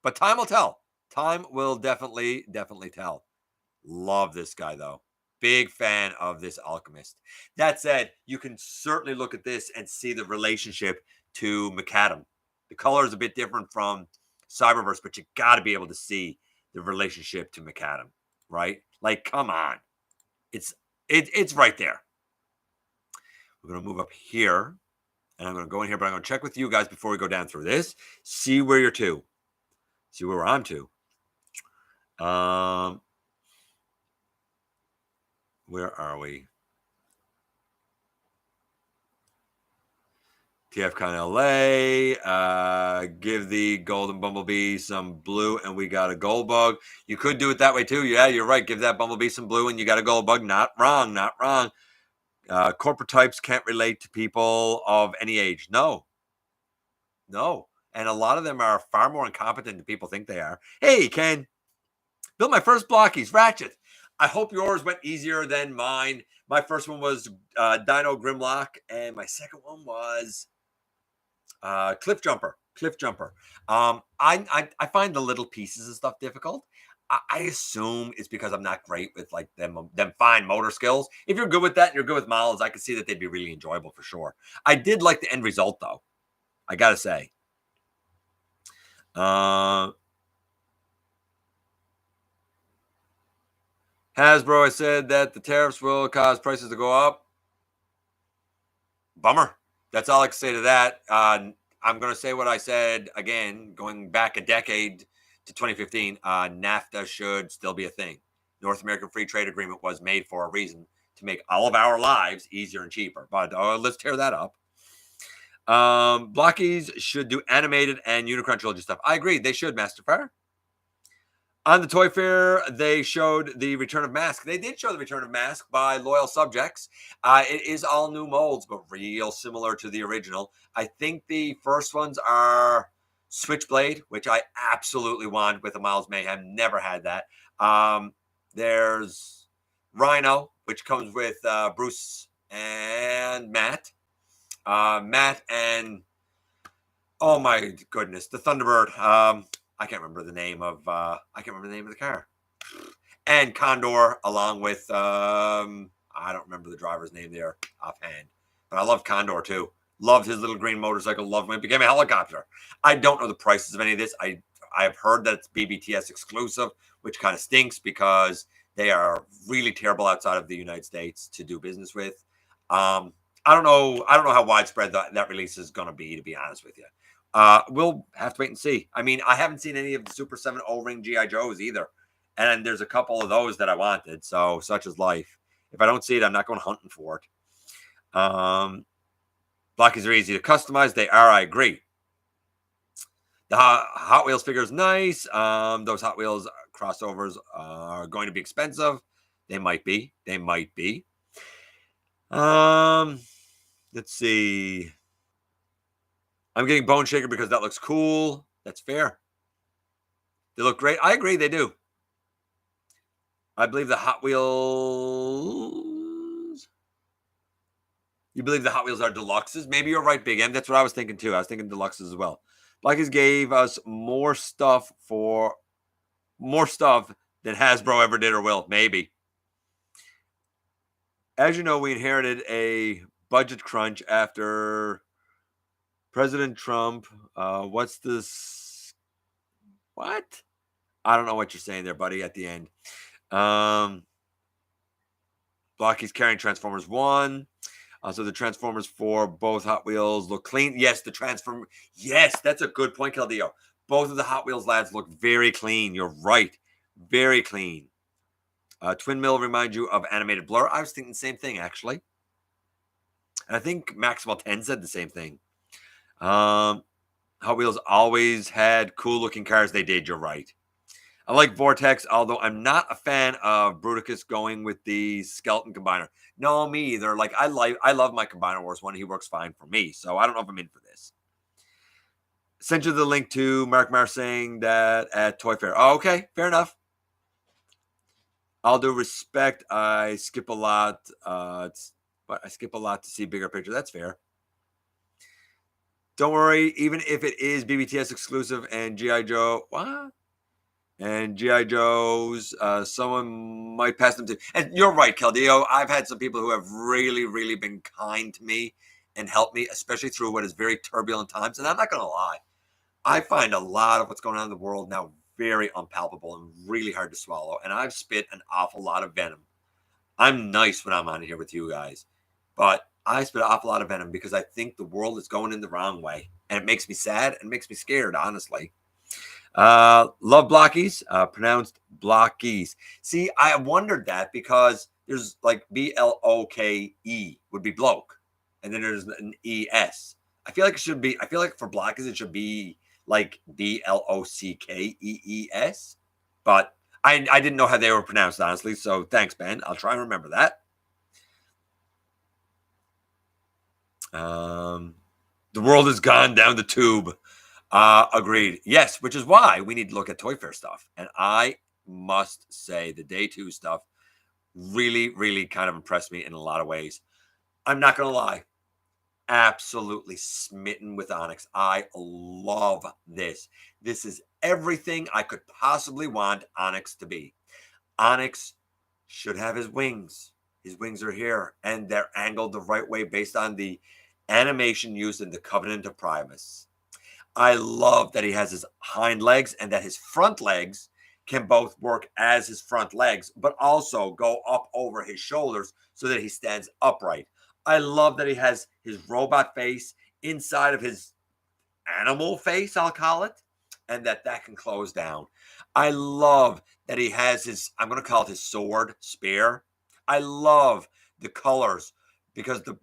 But time will tell. Time will definitely tell. Love this guy, though. Big fan of this Alchemist. That said, you can certainly look at this and see the relationship to McAdam. The color is a bit different from Cyberverse, but you got to be able to see the relationship to McAdam, right? Like, come on. It's right there. We're going to move up here. And I'm going to go in here, but I'm going to check with you guys before we go down through this. See where you're to. See where I'm to. Where are we? TF Con LA, give the golden bumblebee some blue and we got a gold bug. You could do it that way too. Yeah, you're right. Give that bumblebee some blue and you got a gold bug. Not wrong, not wrong. Corporate types can't relate to people of any age. No. And a lot of them are far more incompetent than people think they are. Hey, Ken, built my first Blokees, Ratchet. I hope yours went easier than mine. My first one was Dino Grimlock, and my second one was Cliff Jumper. I find the little pieces of stuff difficult. I assume it's because I'm not great with like them fine motor skills. If you're good with that and you're good with models, I could see that they'd be really enjoyable for sure. I did like the end result though. I gotta say. Hasbro, I said that the tariffs will cause prices to go up. Bummer. That's all I can say to that. I'm going to say what I said again, going back a decade to 2015. NAFTA should still be a thing. North American Free Trade Agreement was made for a reason, to make all of our lives easier and cheaper. But let's tear that up. Blokees should do animated and Unicron trilogy stuff. I agree. They should, Master Fire. On the Toy Fair, they showed the Return of Mask. They did show the Return of Mask by loyal subjects. It is all new molds, but real similar to the original. I think the first ones are Switchblade, which I absolutely want with a Miles Mayhem. Never had that. There's Rhino, which comes with Bruce and Matt. Matt and, oh my goodness, the Thunderbird. I can't remember the name of the car. And Condor, along with I don't remember the driver's name there offhand, but I love Condor too. Loved his little green motorcycle. Loved when it became a helicopter. I don't know the prices of any of this. I have heard that it's BBTS exclusive, which kind of stinks because they are really terrible outside of the United States to do business with. I don't know how widespread that release is going to be honest with you. We'll have to wait and see. I mean, I haven't seen any of the Super 7 O-Ring G.I. Joes either. And there's a couple of those that I wanted. So, such is life. If I don't see it, I'm not going hunting for it. Blokees are easy to customize. They are, I agree. The Hot Wheels figure is nice. Those Hot Wheels crossovers are going to be expensive. They might be. Let's see. I'm getting Bone Shaker because that looks cool. That's fair. They look great. I agree, they do. I believe the Hot Wheels. You believe the Hot Wheels are deluxes? Maybe you're right, Big M. That's what I was thinking too. I was thinking deluxes as well. Blokees gave us more stuff than Hasbro ever did or will. Maybe. As you know, we inherited a budget crunch after President Trump. What's this? What? I don't know what you're saying there, buddy, at the end. Blokees carrying Transformers 1. So the Transformers for both Hot Wheels look clean. Yes, Yes, that's a good point, Caldillo. Both of the Hot Wheels lads look very clean. You're right. Very clean. Twin Mill reminds you of animated Blur. I was thinking the same thing, actually. And I think Maximal 10 said the same thing. Hot Wheels always had cool-looking cars. They did, you're right. I like Vortex, although I'm not a fan of Bruticus going with the skeleton combiner. No, me either. Like I love my Combiner Wars one. He works fine for me, so I don't know if I'm in for this. Sent you the link to Mark Mar saying that at Toy Fair. Oh, okay, fair enough. All due respect, I skip a lot. But I skip a lot to see bigger picture. That's fair. Don't worry, even if it is BBTS exclusive and G.I. Joe, what? And G.I. Joe's, someone might pass them to. And you're right, Caldillo. I've had some people who have really, really been kind to me and helped me, especially through what is very turbulent times. And I'm not going to lie. I find a lot of what's going on in the world now very unpalatable and really hard to swallow. And I've spit an awful lot of venom. I'm nice when I'm on here with you guys. But I spit an awful lot of venom because I think the world is going in the wrong way. And it makes me sad and makes me scared, honestly. Love Blokees, pronounced Blokees. See, I wondered that because there's like BLOKE would be bloke, and then there's an ES. I feel like it should be. I feel like for Blokees it should be like Blockees, but I didn't know how they were pronounced honestly. So thanks, Ben. I'll try and remember that. The world has gone down the tube. Agreed. Yes, which is why we need to look at Toy Fair stuff. And I must say the day two stuff really, really kind of impressed me in a lot of ways. I'm not going to lie. Absolutely smitten with Onyx. I love this. This is everything I could possibly want Onyx to be. Onyx should have his wings. His wings are here, and they're angled the right way based on the animation used in the Covenant of Primus. I love that he has his hind legs and that his front legs can both work as his front legs, but also go up over his shoulders so that he stands upright. I love that he has his robot face inside of his animal face, I'll call it, and that can close down. I love that he has his, I'm going to call it his sword, spear. I love the colors because the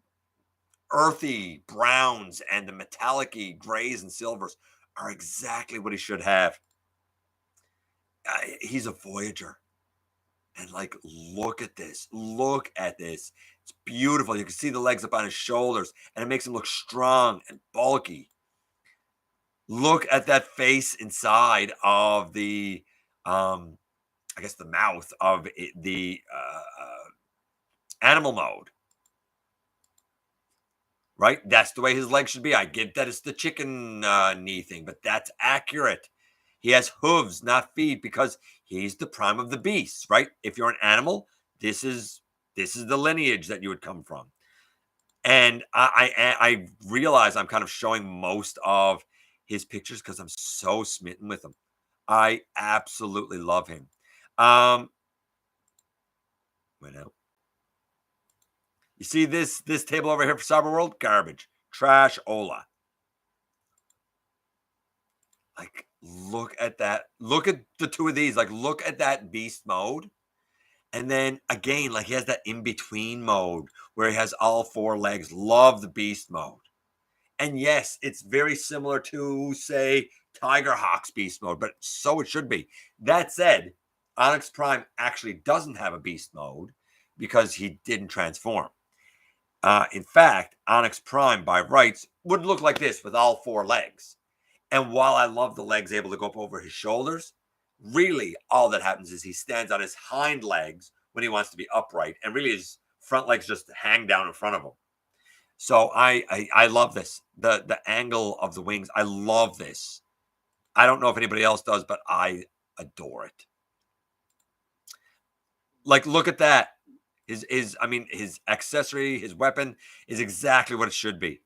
earthy browns and the metallic-y grays and silvers are exactly what he should have. He's a Voyager. And like, look at this. Look at this. It's beautiful. You can see the legs up on his shoulders, and it makes him look strong and bulky. Look at that face inside of the, I guess the mouth of the animal mode. Right? That's the way his legs should be. I get that it's the chicken knee thing, but that's accurate. He has hooves, not feet, because he's the prime of the beast, right? If you're an animal, this is the lineage that you would come from. And I realize I'm kind of showing most of his pictures because I'm so smitten with him. I absolutely love him. Wait out. You see this table over here for Cyberworld? Garbage. Trash Ola. Like, look at that. Look at the two of these. Like, look at that beast mode. And then again, like he has that in-between mode where he has all four legs. Love the beast mode. And yes, it's very similar to, say, Tiger Hawk's beast mode, but so it should be. That said, Onyx Prime actually doesn't have a beast mode because he didn't transform. In fact, Onyx Prime by rights would look like this with all four legs. And while I love the legs able to go up over his shoulders, really all that happens is he stands on his hind legs when he wants to be upright, and really his front legs just hang down in front of him. So I love this. The angle of the wings, I love this. I don't know if anybody else does, but I adore it. Like, look at that. His accessory, his weapon is exactly what it should be.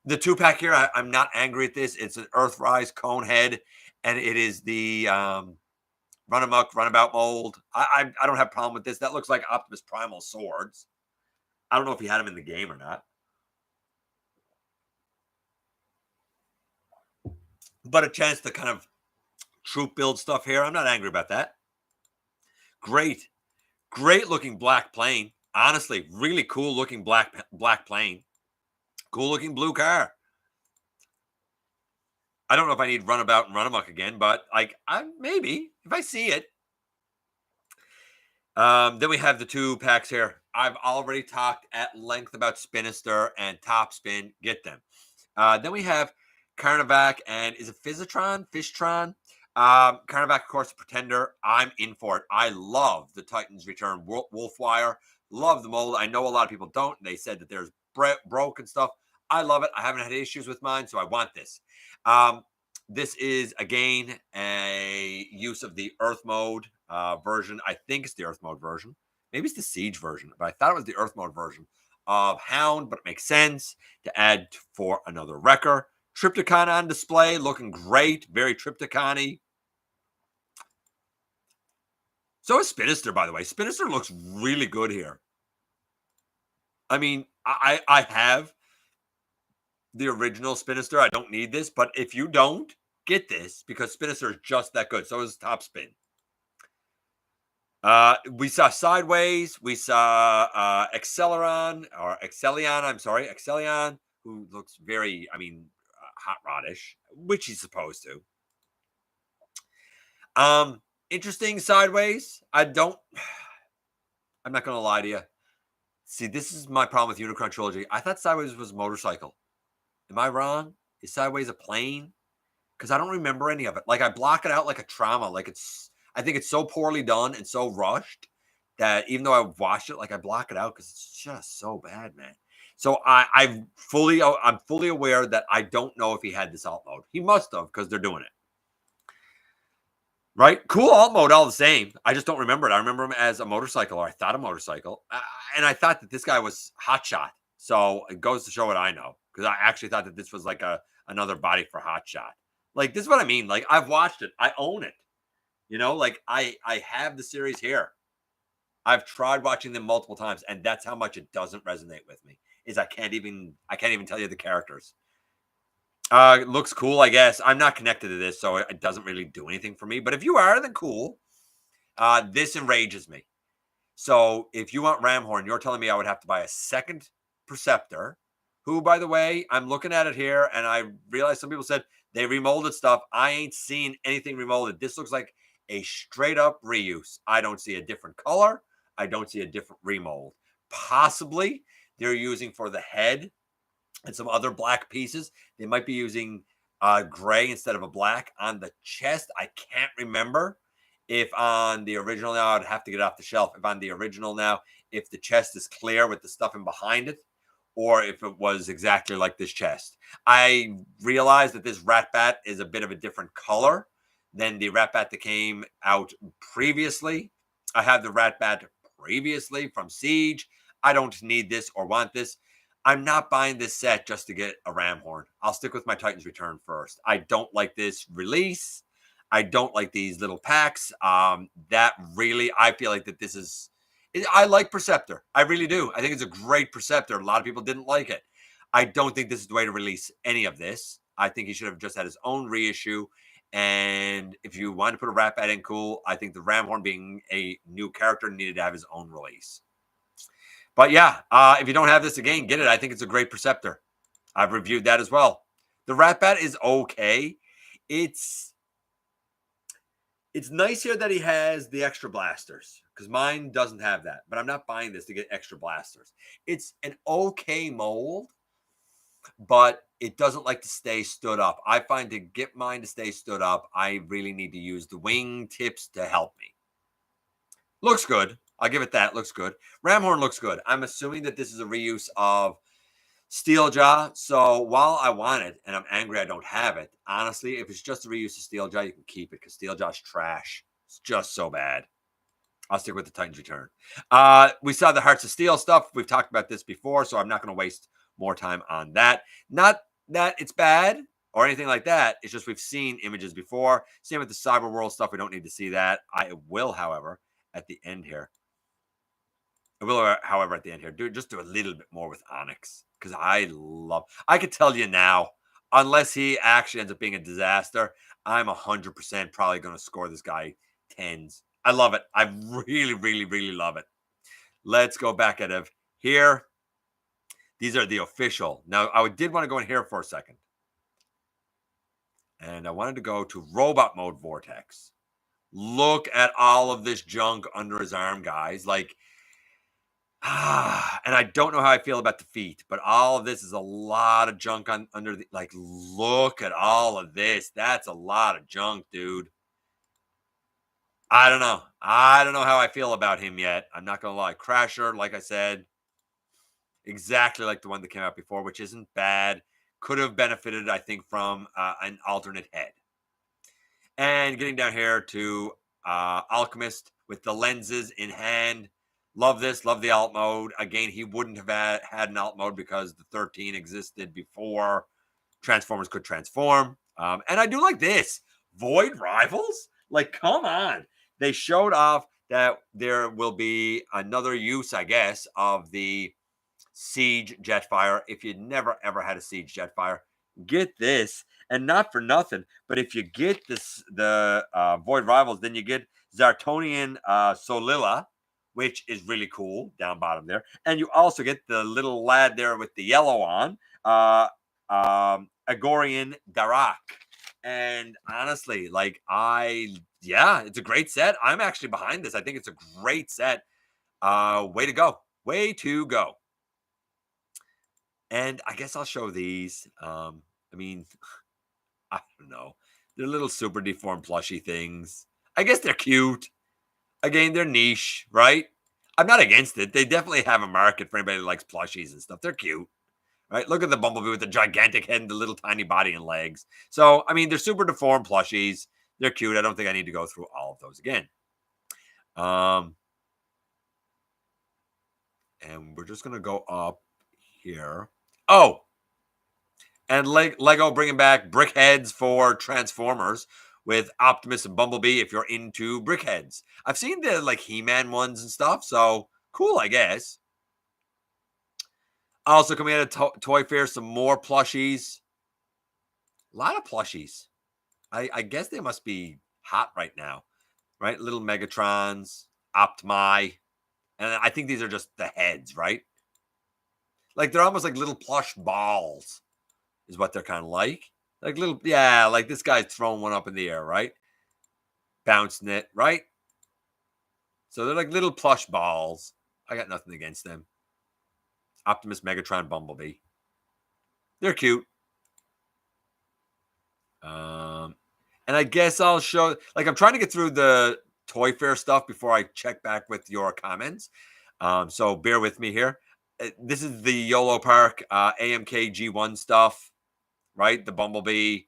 The 2-pack here, I'm not angry at this. It's an Earthrise cone head, and it is the Run Amok, Runabout mold. I don't have a problem with this. That looks like Optimus Primal swords. I don't know if he had them in the game or not. But a chance to kind of troop build stuff here. I'm not angry about that. Great looking black plane. Honestly, really cool looking black plane. Cool looking blue car. I don't know if I need Runabout and Run Amok again, but like maybe if I see it. Then we have the 2 packs here. I've already talked at length about Spinister and Top Spin. Get them. Then we have Carnivac and is it Fizitron? Fishtron? Carnivac, of course, Pretender. I'm in for it. I love the Titans Return Wolfwire. Love the mold. I know a lot of people don't. They said that there's broke and stuff. I love it. I haven't had issues with mine, so I want this. This is, again, a use of the Earth mode version. I think it's the Earth mode version. Maybe it's the Siege version, but I thought it was the Earth mode version of Hound, but it makes sense to add for another Wrecker. Triptychon on display, looking great. Very Triptychon-y. So is Spinister, by the way. Spinister looks really good here. I mean, I have the original Spinister. I don't need this, but if you don't, get this because Spinister is just that good. So is Top Spin. We saw Sideways. We saw Acceleron. I'm sorry, Acceleon. who looks very, hot rodish, which he's supposed to. Interesting sideways. I'm not gonna lie to you. See, this is my problem with Unicron Trilogy. I thought Sideways was a motorcycle. Am I wrong? Is Sideways a plane? Because I don't remember any of it. Like I block it out like a trauma. I think it's so poorly done and so rushed that even though I watched it, like I block it out because it's just so bad, man. So I'm fully aware that I don't know if he had this alt mode. He must have because they're doing it. Right? Cool alt mode all the same. I just don't remember it. I remember him as a motorcycle, or I thought a motorcycle. And I thought that this guy was Hotshot. So it goes to show what I know. Because I actually thought that this was like another body for Hotshot. Like, this is what I mean. Like, I've watched it. I own it. You know, like I have the series here. I've tried watching them multiple times, and that's how much it doesn't resonate with me. Is I can't even tell you the characters. Looks cool, I guess. I'm not connected to this, so it doesn't really do anything for me. But if you are, then cool. This enrages me. So if you want Ramhorn, you're telling me I would have to buy a second Perceptor, who, by the way, I'm looking at it here, and I realize some people said they remolded stuff. I ain't seen anything remolded. This looks like a straight-up reuse. I don't see a different color. I don't see a different remold. Possibly they're using for the head and some other black pieces. They might be using gray instead of a black. On the chest, I can't remember if on the original now, I'd have to get off the shelf. If on the original now, if the chest is clear with the stuff in behind it, or if it was exactly like this chest. I realized that this Rat Bat is a bit of a different color than the Rat Bat that came out previously. I have the Rat Bat previously from Siege. I don't need this or want this. I'm not buying this set just to get a Ramhorn. I'll stick with my Titan's Return first. I don't like this release. I don't like these little packs. That really, I feel like that this is, I like Perceptor. I really do. I think it's a great Perceptor. A lot of people didn't like it. I don't think this is the way to release any of this. I think he should have just had his own reissue. And if you want to put a Rat Bat in, cool. I think the Ramhorn, being a new character, needed to have his own release. But yeah, if you don't have this again, get it. I think it's a great Perceptor. I've reviewed that as well. The Rat Bat is okay. It's nice here that he has the extra blasters, because mine doesn't have that. But I'm not buying this to get extra blasters. It's an okay mold, but it doesn't like to stay stood up. I find to get mine to stay stood up, I really need to use the wing tips to help me. Looks good. I'll give it that. Looks good. Ramhorn looks good. I'm assuming that this is a reuse of Steeljaw. So while I want it and I'm angry I don't have it, honestly, if it's just a reuse of Steeljaw, you can keep it because Steeljaw's trash. It's just so bad. I'll stick with the Titan's Return. We saw the Hearts of Steel stuff. We've talked about this before, so I'm not going to waste more time on that. Not that it's bad or anything like that. It's just we've seen images before. Same with the Cyberworld stuff. We don't need to see that. I will, however, at the end here. I will, however, at the end here, do a little bit more with Onyx, because I could tell you now, unless he actually ends up being a disaster, I'm 100% probably going to score this guy 10s. I love it. I really, really, really love it. Let's go back at it here. These are the official. Now, I did want to go in here for a second. And I wanted to go to Robot Mode Vortex. Look at all of this junk under his arm, guys. Like, and I don't know how I feel about the feet, but all of this is a lot of junk under the, like, look at all of this. That's a lot of junk, dude. I don't know. I don't know how I feel about him yet. I'm not going to lie. Crasher, like I said, exactly like the one that came out before, which isn't bad. Could have benefited, I think, from an alternate head. And getting down here to Alchemist with the lenses in hand. Love this. Love the alt mode. Again, he wouldn't have had an alt mode because the 13 existed before Transformers could transform. And I do like this. Void Rivals? Like, come on. They showed off that there will be another use, I guess, of the Siege Jetfire. If you never, ever had a Siege Jetfire, get this. And not for nothing, but if you get the Void Rivals, then you get Zartonian Solilla, which is really cool down bottom there. And you also get the little lad there with the yellow on, Agorian Darak. And honestly, like it's a great set. I'm actually behind this. I think it's a great set. Way to go. Way to go. And I guess I'll show these. I mean, I don't know. They're little super deformed plushy things. I guess they're cute. Again, they're niche, right? I'm not against it. They definitely have a market for anybody who likes plushies and stuff. They're cute, right? Look at the Bumblebee with the gigantic head and the little tiny body and legs. So, I mean, they're super deformed plushies. They're cute. I don't think I need to go through all of those again. And we're just going to go up here. Oh, and Lego bringing back brick heads for Transformers with Optimus and Bumblebee if you're into brick heads. I've seen the like He-Man ones and stuff, so cool, I guess. Also coming out of Toy Fair, some more plushies. A lot of plushies. I guess they must be hot right now, right? Little Megatrons, Optimi. And I think these are just the heads, right? Like they're almost like little plush balls is what they're kind of like. Like little, yeah, like this guy's throwing one up in the air, right? Bouncing it, right? So they're like little plush balls. I got nothing against them. Optimus, Megatron, Bumblebee. They're cute. And I guess I'll show, like I'm trying to get through the Toy Fair stuff before I check back with your comments. So bear with me here. This is the YOLO Park AMK G1 stuff, right? The Bumblebee.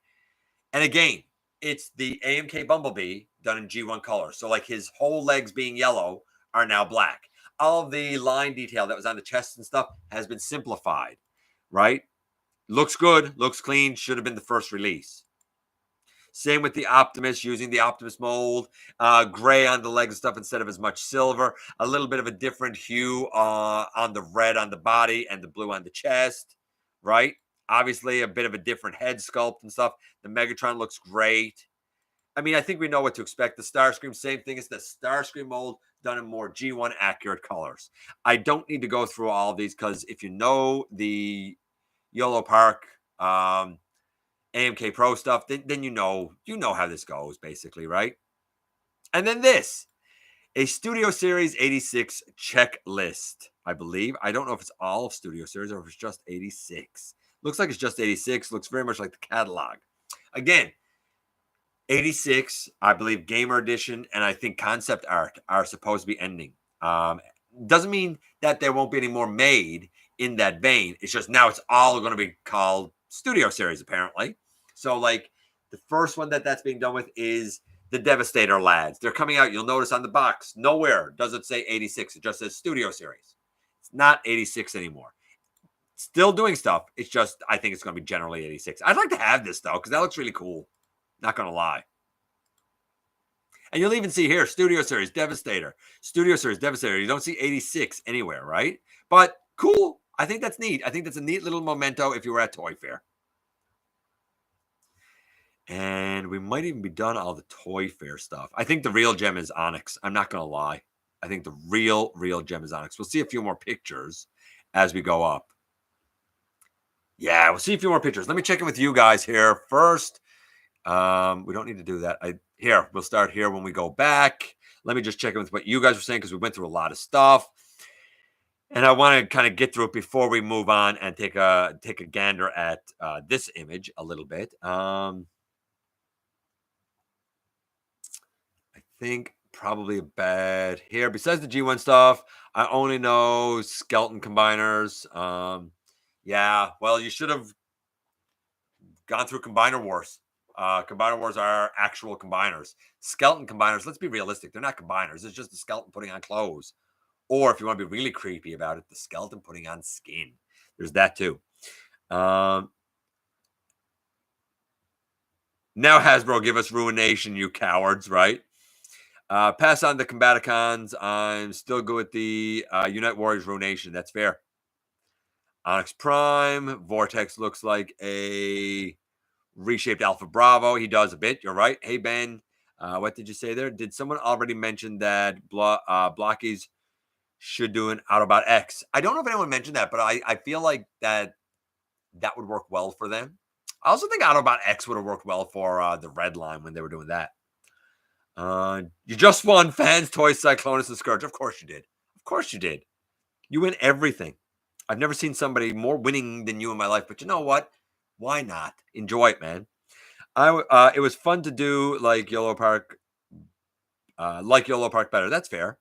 And again, it's the AMK Bumblebee done in G1 color. So like his whole legs being yellow are now black. All of the line detail that was on the chest and stuff has been simplified, right? Looks good, looks clean, should have been the first release. Same with the Optimus, using the Optimus mold, gray on the legs and stuff instead of as much silver. A little bit of a different hue on the red on the body and the blue on the chest, right? Obviously, a bit of a different head sculpt and stuff. The Megatron looks great. I mean, I think we know what to expect. The Starscream, same thing as the Starscream mold, done in more G1 accurate colors. I don't need to go through all of these because if you know the YOLO Park AMK Pro stuff, then you know how this goes, basically, right? And then this, a Studio Series 86 checklist, I believe. I don't know if it's all of Studio Series or if it's just 86. Looks like it's just 86. Looks very much like the catalog. Again, 86, I believe Gamer Edition and I think Concept Art are supposed to be ending. Doesn't mean that there won't be any more made in that vein. It's just now it's all going to be called Studio Series, apparently. So, like, the first one that's being done with is the Devastator lads. They're coming out. You'll notice on the box, nowhere does it say 86. It just says Studio Series. It's not 86 anymore. Still doing stuff. It's just, I think it's going to be generally 86. I'd like to have this, though, because that looks really cool. Not going to lie. And you'll even see here, Studio Series, Devastator. Studio Series, Devastator. You don't see 86 anywhere, right? But cool. I think that's neat. I think that's a neat little memento if you were at Toy Fair. And we might even be done all the Toy Fair stuff. I think the real gem is Onyx. I'm not going to lie. I think the real gem is Onyx. We'll see a few more pictures as we go up. Yeah, we'll see a few more pictures. Let me check in with you guys here first. We don't need to do that. We'll start here when we go back. Let me just check in with what you guys were saying because we went through a lot of stuff. And I want to kind of get through it before we move on and take a gander at this image a little bit. I think probably bad here. Besides the G1 stuff, I only know skeleton combiners. Yeah, well, you should have gone through Combiner Wars. Combiner Wars are actual combiners. Skeleton combiners, let's be realistic. They're not combiners. It's just a skeleton putting on clothes. Or if you want to be really creepy about it, the skeleton putting on skin. There's that too. Now Hasbro, give us Ruination, you cowards, right? Pass on the Combaticons. I'm still good with the Unite Warriors Ruination. That's fair. Onyx Prime. Vortex looks like a reshaped Alpha Bravo. He does a bit. You're right. Hey, Ben. What did you say there? Did someone already mention that Blokees should do an Autobot X. I don't know if anyone mentioned that, but I feel like that would work well for them. I also think Autobot X would have worked well for the Red Line when they were doing that. You just won Fans, Toys, Cyclonus, and Scourge. Of course you did. Of course you did. You win everything. I've never seen somebody more winning than you in my life, but you know what? Why not? Enjoy it, man. It was fun to do like YOLO Park better. That's fair.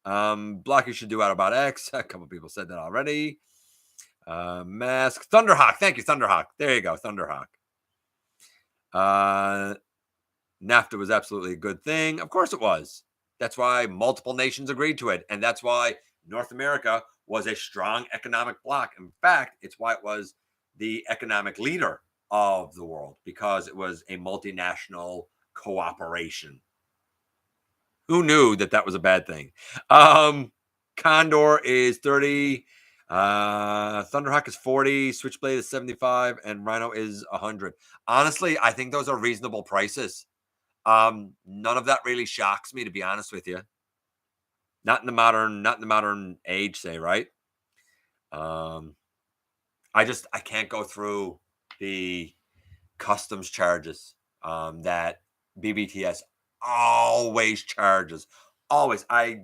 Blokees should do Autobot X. A couple people said that already. Mask. Thunderhawk. Thank you, Thunderhawk. There you go, Thunderhawk. NAFTA was absolutely a good thing. Of course it was. That's why multiple nations agreed to it. And that's why North America was a strong economic bloc. In fact, it's why it was the economic leader of the world, because it was a multinational cooperation. Who knew that was a bad thing? Condor is 30. Thunderhawk is 40. Switchblade is 75. And Rhino is 100. Honestly, I think those are reasonable prices. None of that really shocks me, to be honest with you. Not in the modern age, say, right? I can't go through the customs charges that BBTS always charges. Always. I've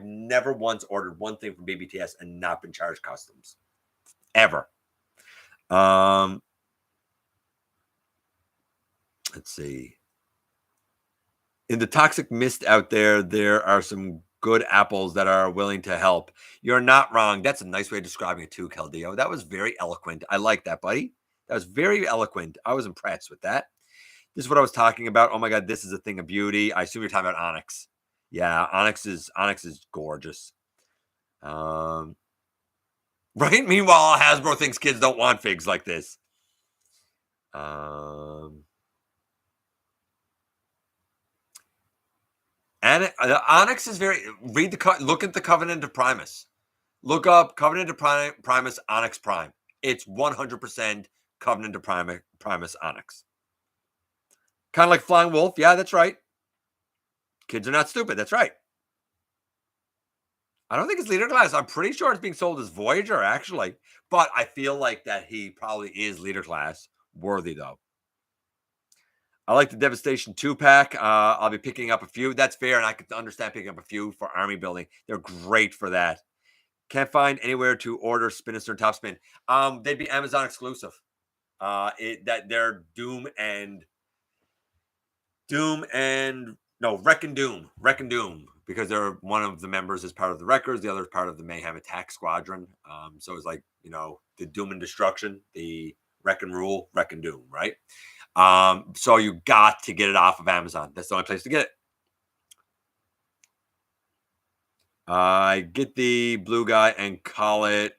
never once ordered one thing from BBTS and not been charged customs. Ever. Let's see. In the toxic mist out there, there are some good apples that are willing to help. You're not wrong. That's a nice way of describing it too, Caldeo. That was very eloquent. I like that, buddy. That was very eloquent. I was impressed with that. This is what I was talking about. Oh my God, this is a thing of beauty. I assume you're talking about Onyx. Yeah, Onyx is gorgeous. Right? Meanwhile, Hasbro thinks kids don't want figs like this. And Onyx is very. Look at the Covenant of Primus. Look up Covenant of Primus Onyx Prime. It's 100% Covenant of Primus Onyx. Kind of like Flying Wolf. Yeah, that's right. Kids are not stupid. That's right. I don't think it's leader class. I'm pretty sure it's being sold as Voyager, actually. But I feel like that he probably is leader class worthy, though. I like the Devastation 2-pack. I'll be picking up a few. That's fair, and I can understand picking up a few for army building. They're great for that. Can't find anywhere to order Spinister and Topspin. They'd be Amazon exclusive. They're Wreck and Doom, because they're one of the members is part of the Wreckers, the other is part of the Mayhem Attack Squadron. So it's like, the Doom and Destruction, the Wreck and Rule, Wreck and Doom, right? So you got to get it off of Amazon. That's the only place to get it. I get the blue guy and call it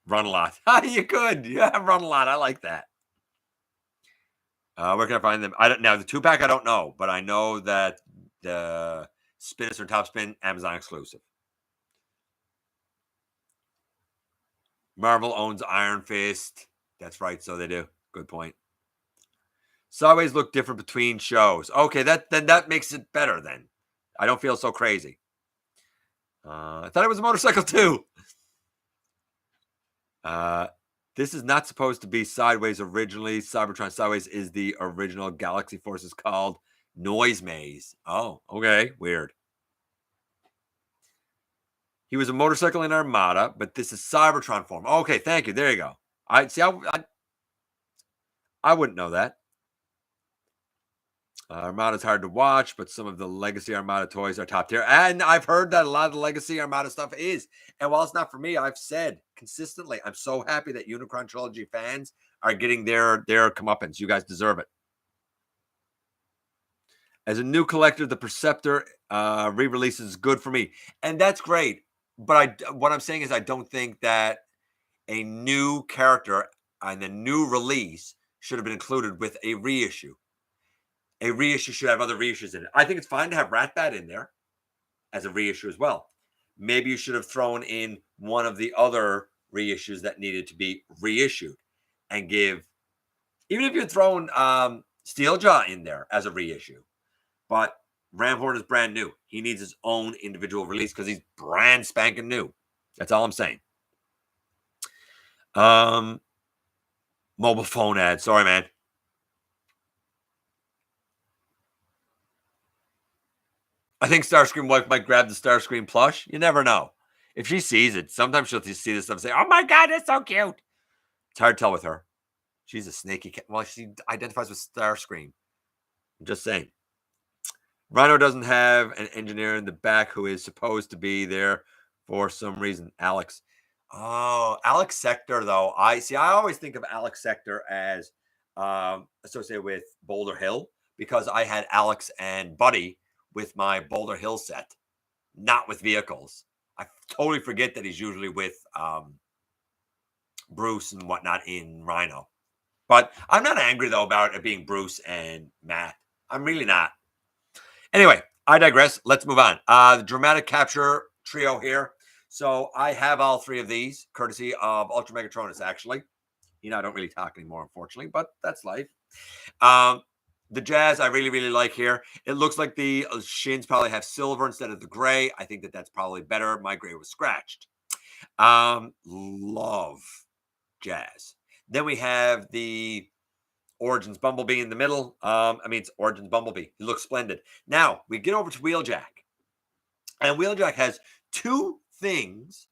Run a Lot. You could. Yeah, Run a Lot. I like that. Where can I find them? Now the 2-pack I don't know, but I know that the Spinister and Topspin, Amazon exclusive. Marvel owns Iron Fist. That's right, so they do. Good point. Sideways look different between shows. Okay, that makes it better then. I don't feel so crazy. I thought it was a motorcycle too. This is not supposed to be Sideways originally. Cybertron Sideways is the original Galaxy Forces called Noise Maze. Oh, okay. Weird. He was a motorcycle in Armada, but this is Cybertron form. Okay, thank you. There you go. I wouldn't know that. Armada's hard to watch, but some of the Legacy Armada toys are top tier. And I've heard that a lot of the Legacy Armada stuff is. And while it's not for me, I've said consistently, I'm so happy that Unicron Trilogy fans are getting their comeuppance. You guys deserve it. As a new collector, the Perceptor re-release is good for me. And that's great. But what I'm saying is I don't think that a new character and a new release should have been included with a reissue. A reissue should have other reissues in it. I think it's fine to have Ratbat in there as a reissue as well. Maybe you should have thrown in one of the other reissues that needed to be reissued and even if you had thrown Steeljaw in there as a reissue. But Ramhorn is brand new. He needs his own individual release because he's brand spanking new. That's all I'm saying. Mobile phone ad. Sorry, man. I think Starscream wife might grab the Starscream plush. You never know. If she sees it, sometimes she'll see this stuff and say, "Oh my god, it's so cute." It's hard to tell with her. She's a snaky cat. Well, she identifies with Starscream. I'm just saying. Rhino doesn't have an engineer in the back who is supposed to be there for some reason. Alex. Oh, Alex Sector, though. I always think of Alex Sector as associated with Boulder Hill because I had Alex and Buddy with my Boulder Hill set, not with vehicles. I totally forget that he's usually with Bruce and whatnot in Rhino. But I'm not angry, though, about it being Bruce and Matt. I'm really not. Anyway, I digress. Let's move on. The dramatic capture trio here. So I have all three of these, courtesy of Ultra Megatronus, actually. I don't really talk anymore, unfortunately, but that's life. The Jazz I really, really like here. It looks like the shins probably have silver instead of the gray. I think that that's probably better. My gray was scratched. Love Jazz. Then we have the Origins Bumblebee in the middle. It's Origins Bumblebee. He looks splendid. Now, we get over to Wheeljack. And Wheeljack has three things,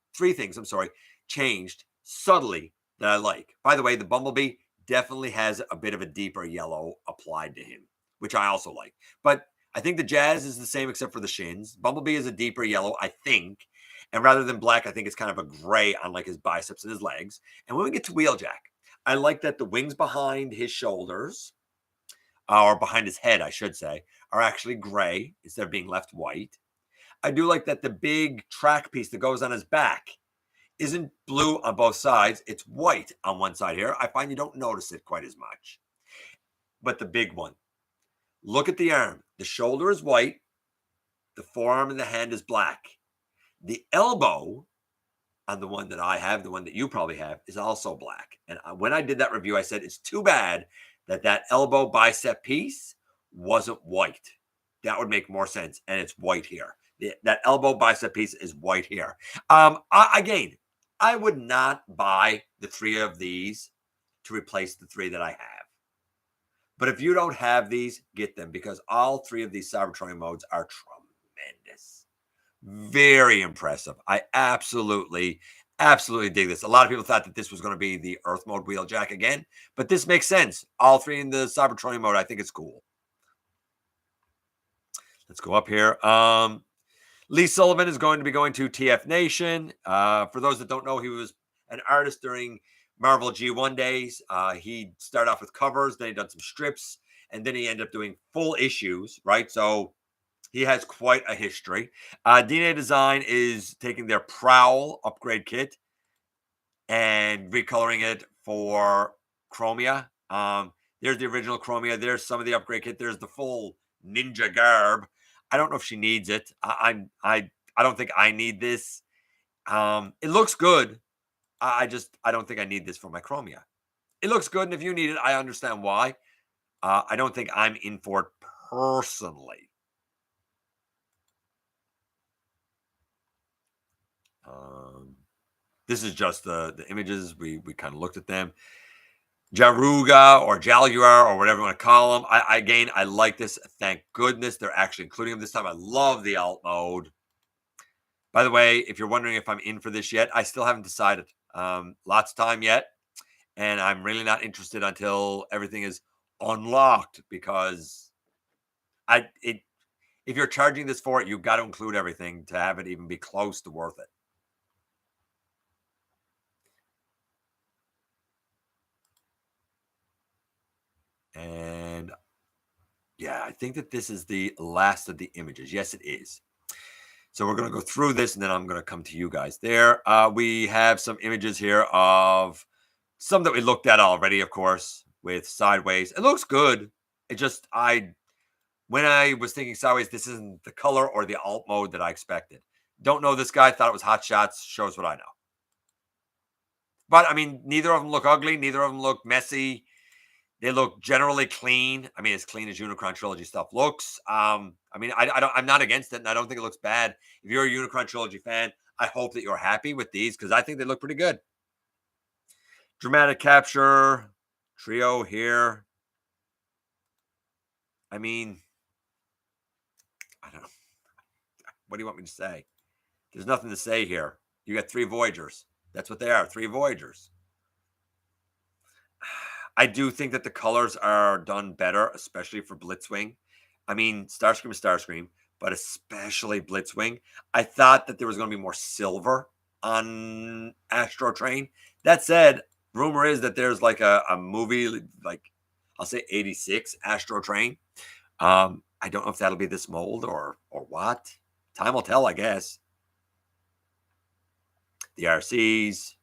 changed subtly that I like. By the way, the Bumblebee definitely has a bit of a deeper yellow applied to him, which I also like. But I think the Jazz is the same except for the shins. Bumblebee is a deeper yellow, I think. And rather than black, I think it's kind of a gray on like his biceps and his legs. And when we get to Wheeljack, I like that the wings behind his shoulders, or behind his head, I should say, are actually gray instead of being left white. I do like that the big track piece that goes on his back isn't blue on both sides. It's white on one side here. I find you don't notice it quite as much. But the big one, look at the arm. The shoulder is white. The forearm and the hand is black. The elbow on the one that I have, the one that you probably have, is also black. And when I did that review, I said it's too bad that elbow bicep piece wasn't white. That would make more sense. And it's white here. That elbow bicep piece is white here. Again, I would not buy the three of these to replace the three that I have. But if you don't have these, get them because all three of these Cybertronian modes are tremendous. Very impressive. I absolutely dig this. A lot of people thought that this was going to be the Earth mode Wheeljack again, but this makes sense. All three in the Cybertronian mode, I think it's cool. Let's go up here. Lee Sullivan is going to be going to TF Nation. For those that don't know, he was an artist during Marvel G1 days. He started off with covers, then he done some strips, and then he ended up doing full issues, right? So he has quite a history. DNA Design is taking their Prowl upgrade kit and recoloring it for Chromia. There's the original Chromia. There's some of the upgrade kit. There's the full ninja garb. I don't know if she needs it. I don't think I need this. It looks good. I don't think I need this for my Chromia. It looks good, and if you need it, I understand why. I don't think I'm in for it personally. This is just the images. We kind of looked at them. Jaruga or Jaguar or whatever you want to call them. I like this. Thank goodness they're actually including them this time. I love the alt mode. By the way, if you're wondering if I'm in for this yet, I still haven't decided. Lots of time yet. And I'm really not interested until everything is unlocked because if you're charging this for it, you've got to include everything to have it even be close to worth it. And yeah, I think that this is the last of the images. Yes, it is. So we're going to go through this and then I'm going to come to you guys there. We have some images here of some that we looked at already, of course, with Sideways. It looks good. It just, when I was thinking Sideways, this isn't the color or the alt mode that I expected. Don't know this guy. Thought it was Hot Shots. Shows what I know. But, I mean, neither of them look ugly. Neither of them look messy. They look generally clean. I mean, as clean as Unicron Trilogy stuff looks. I mean, I don't. I'm not against it, and I don't think it looks bad. If you're a Unicron Trilogy fan, I hope that you're happy with these because I think they look pretty good. Dramatic capture trio here. I mean, I don't know. What do you want me to say? There's nothing to say here. You got 3 Voyagers. That's what they are. 3 Voyagers. I do think that the colors are done better, especially for Blitzwing. I mean, Starscream is Starscream, but especially Blitzwing. I thought that there was going to be more silver on Astro Train. That said, rumor is that there's like a movie, like I'll say 86 Astro Train. I don't know if that'll be this mold or what. Time will tell, I guess. The RCs.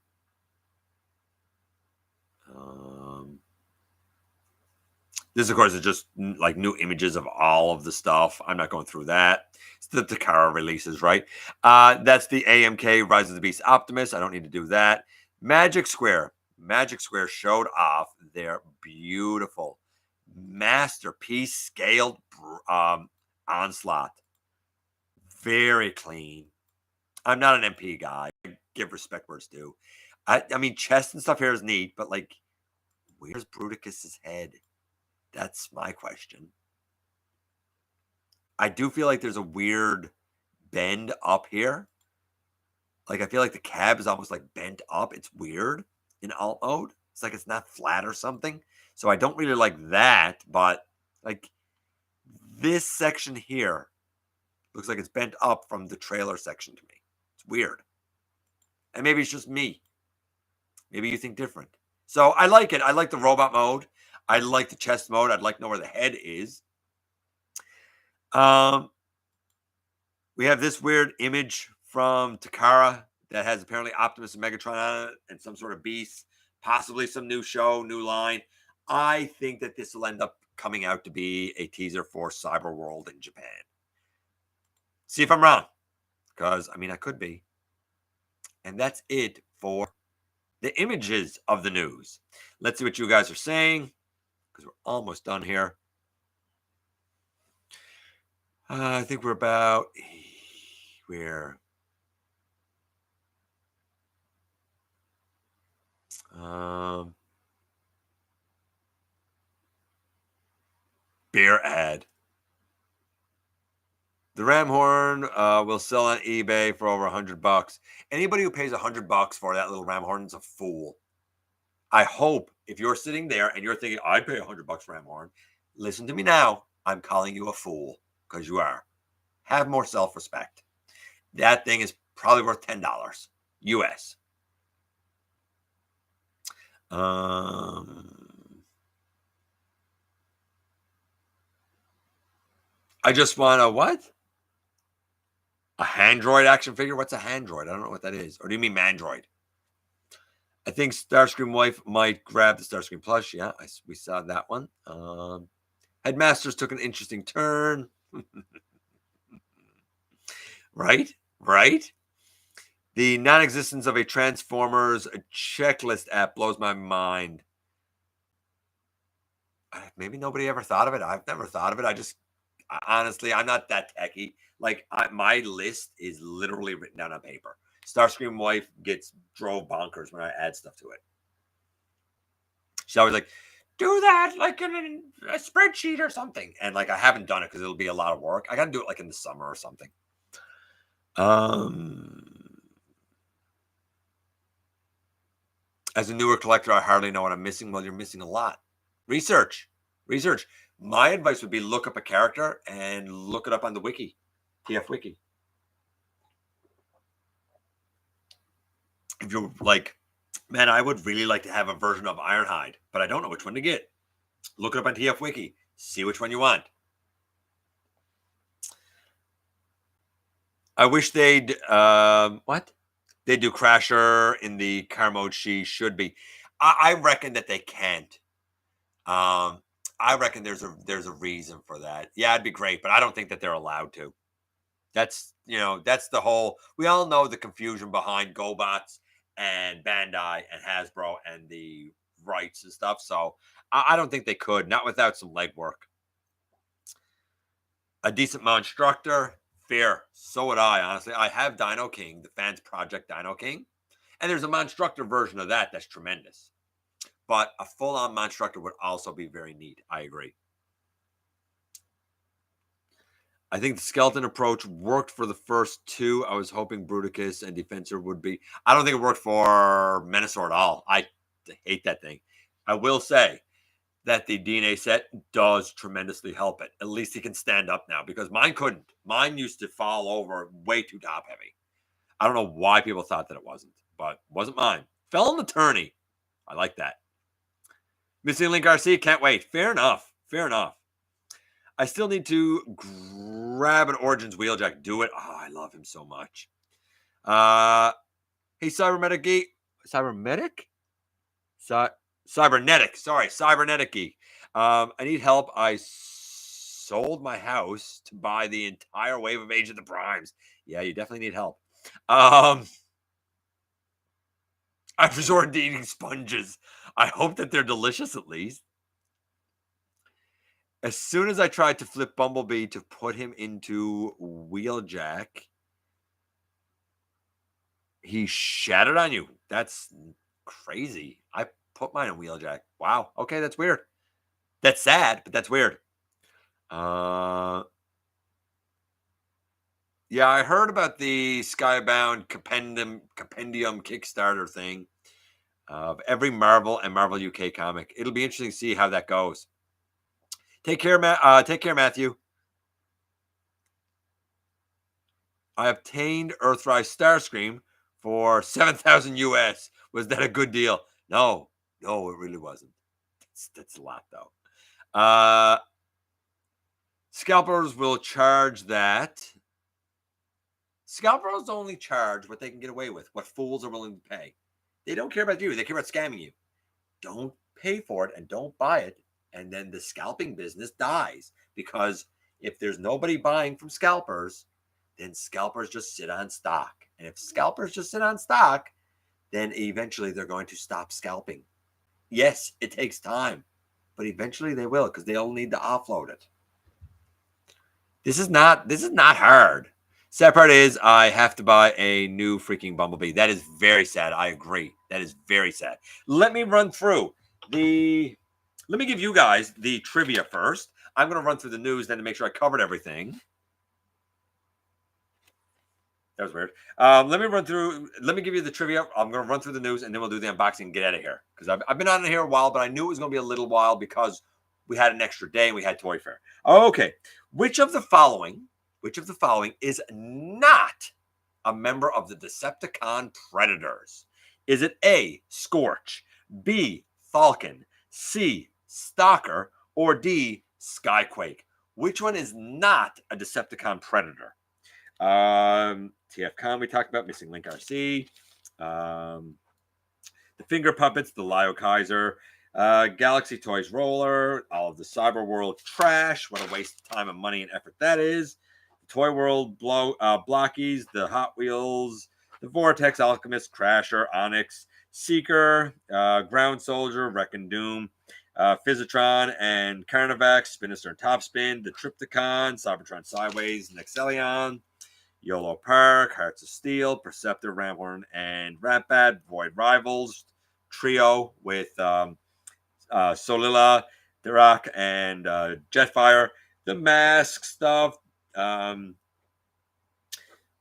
This, of course, is just like new images of all of the stuff. I'm not going through that. It's the Takara releases, right? That's the AMK Rise of the Beast Optimus. I don't need to do that. Magic Square. Magic Square showed off their beautiful masterpiece scaled Onslaught. Very clean. I'm not an MP guy. I give respect where it's due. I mean, chest and stuff here is neat, but like, where's Bruticus's head? That's my question. I do feel like there's a weird bend up here. Like, I feel like the cab is almost like bent up. It's weird in alt mode. It's like it's not flat or something. So I don't really like that, but like this section here looks like it's bent up from the trailer section to me. It's weird. And maybe it's just me. Maybe you think different. So I like it. I like the robot mode. I like the chest mode. I'd like to know where the head is. We have this weird image from Takara that has apparently Optimus and Megatron on it and some sort of beast, possibly some new show, new line. I think that this will end up coming out to be a teaser for Cyberworld in Japan. See if I'm wrong, because, I mean, I could be. And that's it for the images of the news. Let's see what you guys are saying, because we're almost done here. I think we're about where beer ad. The ram horn will sell on eBay for over $100. Anybody who pays $100 for that little ram horn is a fool. I hope if you're sitting there and you're thinking, I'd pay $100 for ram horn, listen to me now. I'm calling you a fool because you are. Have more self-respect. That thing is probably worth $10 US. I just want a what? A Handroid action figure? What's a Handroid? I don't know what that is. Or do you mean Mandroid? I think Starscream wife might grab the Starscream plush. Yeah, we saw that one. Headmasters took an interesting turn. Right? The non-existence of a Transformers checklist app blows my mind. Maybe nobody ever thought of it. I've never thought of it. Honestly, I'm not that techie. Like, my list is literally written down on paper. Starscream wife drove bonkers when I add stuff to it. She's always like, do that like in a spreadsheet or something. And like, I haven't done it because it'll be a lot of work. I got to do it like in the summer or something. As a newer collector, I hardly know what I'm missing. Well, you're missing a lot. Research. My advice would be look up a character and look it up on the wiki, TF Wiki. If you're like, man, I would really like to have a version of Ironhide, but I don't know which one to get. Look it up on TF Wiki. See which one you want. I wish they'd They do Crasher in the car mode she should be. I reckon that they can't. I reckon there's a reason for that. Yeah, it'd be great, but I don't think that they're allowed to. That's the whole. We all know the confusion behind GoBots and Bandai and Hasbro and the rights and stuff. So I don't think they could, not without some legwork. A decent Monstructor, fair. So would I, honestly. I have Dino King, the fans project Dino King. And there's a Monstructor version of that that's tremendous. But a full-on Monstructor would also be very neat. I agree. I think the skeleton approach worked for the first two. I was hoping Bruticus and Defensor would be. I don't think it worked for Menasor at all. I hate that thing. I will say that the DNA set does tremendously help it. At least he can stand up now, because mine couldn't. Mine used to fall over way too top heavy. I don't know why people thought that it wasn't, but it wasn't mine. Fell in the tourney. I like that. Missing Link RC, can't wait. Fair enough. Fair enough. I still need to grab an Origins Wheeljack. Do it. Oh, I love him so much. Hey, Cybernetic Geek. Cybernetic? Cybernetic. Sorry, Cybernetic Geek. I need help. I sold my house to buy the entire wave of Age of the Primes. Yeah, you definitely need help. I've resorted to eating sponges. I hope that they're delicious at least. As soon as I tried to flip Bumblebee to put him into Wheeljack, he shattered on you. That's crazy. I put mine in Wheeljack. Wow. Okay, that's weird. That's sad, but that's weird. Yeah, I heard about the Skybound compendium Kickstarter thing of every Marvel and Marvel UK comic. It'll be interesting to see how that goes. Take care, Matthew. I obtained Earthrise Starscream for 7,000 US. Was that a good deal? No, it really wasn't. That's a lot, though. Scalpers will charge that. Scalpers only charge what they can get away with, what fools are willing to pay. They don't care about you. They care about scamming you. Don't pay for it and don't buy it. And then the scalping business dies, because if there's nobody buying from scalpers, then scalpers just sit on stock. And if scalpers just sit on stock, then eventually they're going to stop scalping. Yes, it takes time, but eventually they will, because they'll need to offload it. This is not hard. Sad part is I have to buy a new freaking Bumblebee. That is very sad. I agree. That is very sad. Let me run through let me give you guys the trivia first. I'm going to run through the news then to make sure I covered everything. That was weird. Let me give you the trivia. I'm going to run through the news, and then we'll do the unboxing and get out of here. Because I've been on here a while, but I knew it was going to be a little while because we had an extra day and we had Toy Fair. Okay. Which of the following is not a member of the Decepticon Predators? Is it A, Scorch, B, Falcon, C, Stalker, or D, Skyquake? Which one is not a Decepticon Predator? TFCon we talked about, Missing Link RC, the Finger Puppets, the Liokairer, Galaxy Toys Roller, all of the Cyberworld trash. What a waste of time and money and effort that is. The Toy World Blokees, the Hot Wheels, the Vortex Alchemist, Crasher, Onyx, Seeker, Ground Soldier, Wreck and Doom, Physitron and Carnivax, Spinister and Topspin, the Triptychon, Cybertron Sideways, Nexelion, YOLO Park, Hearts of Steel, Perceptor, Ramhorn, and Ratbat, Void Rivals, Trio with Solila, Dirac, and Jetfire, the Mask stuff, the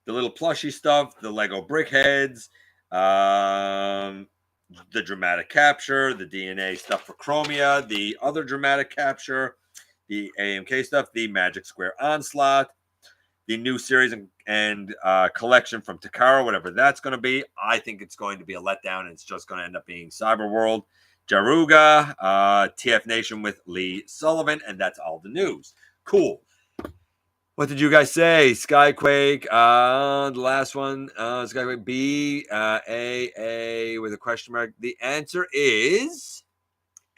little plushy stuff, the Lego Brickheads, the Dramatic Capture, the DNA stuff for Chromia, the other Dramatic Capture, the AMK stuff, the Magic Square Onslaught, the new series and collection from Takara, whatever that's going to be. I think it's going to be a letdown, and it's just going to end up being Cyberworld, Jaruga, TF Nation with Lee Sullivan, and that's all the news. Cool. What did you guys say? Skyquake, the last one, Skyquake B, A with a question mark. The answer is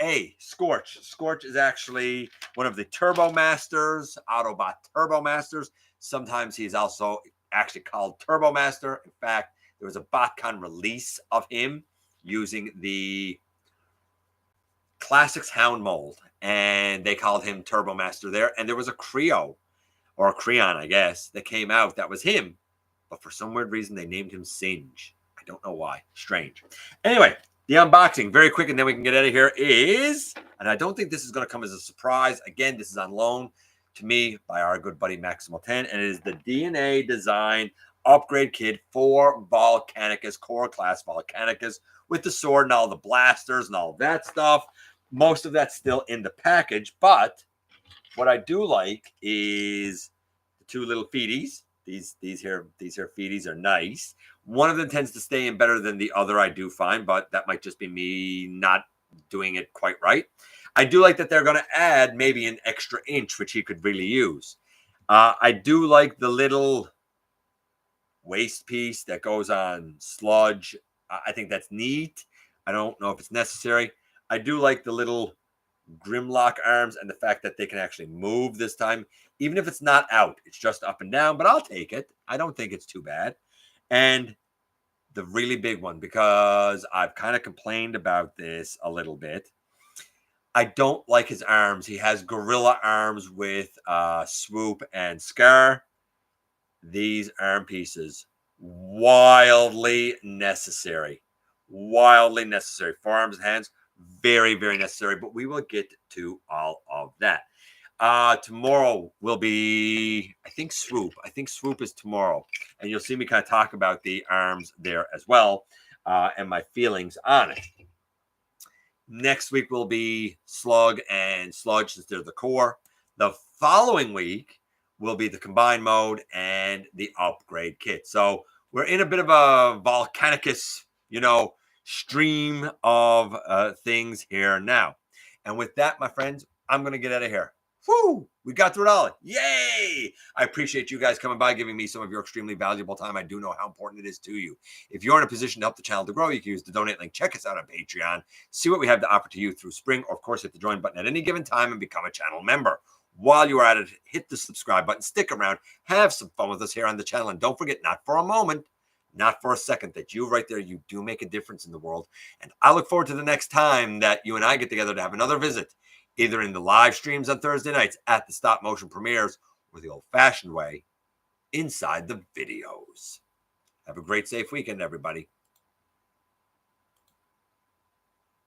A, Scorch. Scorch is actually one of the Turbo Masters, Autobot Turbo Masters. Sometimes he's also actually called Turbo Master. In fact, there was a BotCon release of him using the Classics Hound mold, and they called him Turbo Master there. And there was a Creo, or a Creon, I guess, that came out that was him. But for some weird reason, they named him Singe. I don't know why. Strange. Anyway, the unboxing, very quick, and then we can get out of here, is, and I don't think this is going to come as a surprise. Again, this is on loan to me by our good buddy Maximal 10, and it is the DNA Design Upgrade Kit for Volcanicus, Core Class Volcanicus, with the sword and all the blasters and all that stuff. Most of that's still in the package, but what I do like is the two little feeties. These here feeties are nice. One of them tends to stay in better than the other, I do find, but that might just be me not doing it quite right. I do like that they're going to add maybe an extra inch, which he could really use. I do like the little waist piece that goes on Sludge. I think that's neat. I don't know if it's necessary. I do like the little Grimlock arms and the fact that they can actually move this time, even if it's not out, it's just up and down, but I'll take it. I don't think it's too bad. And the really big one, because I've kind of complained about this a little bit, I don't like his arms. He has gorilla arms with Swoop and Scar. These arm pieces, wildly necessary. Wildly necessary. Forearms and hands, very, very necessary. But we will get to all of that. Tomorrow will be, I think, Swoop. I think Swoop is tomorrow. And you'll see me kind of talk about the arms there as well, and my feelings on it. Next week will be Slug and Sludge, since they're the core. The following week will be the combined mode and the upgrade kit. So we're in a bit of a Volcanicus, stream of things here now. And with that, my friends, I'm going to get out of here. Woo! We got through it all. Yay! I appreciate you guys coming by, giving me some of your extremely valuable time. I do know how important it is to you. If you're in a position to help the channel to grow, you can use the donate link. Check us out on Patreon. See what we have to offer to you through Spring, or of course, hit the join button at any given time and become a channel member. While you're at it, hit the subscribe button. Stick around. Have some fun with us here on the channel. And don't forget, not for a moment, not for a second, that you right there, you do make a difference in the world. And I look forward to the next time that you and I get together to have another visit, either in the live streams on Thursday nights at the stop motion premieres, or the old-fashioned way, inside the videos. Have a great, safe weekend, everybody.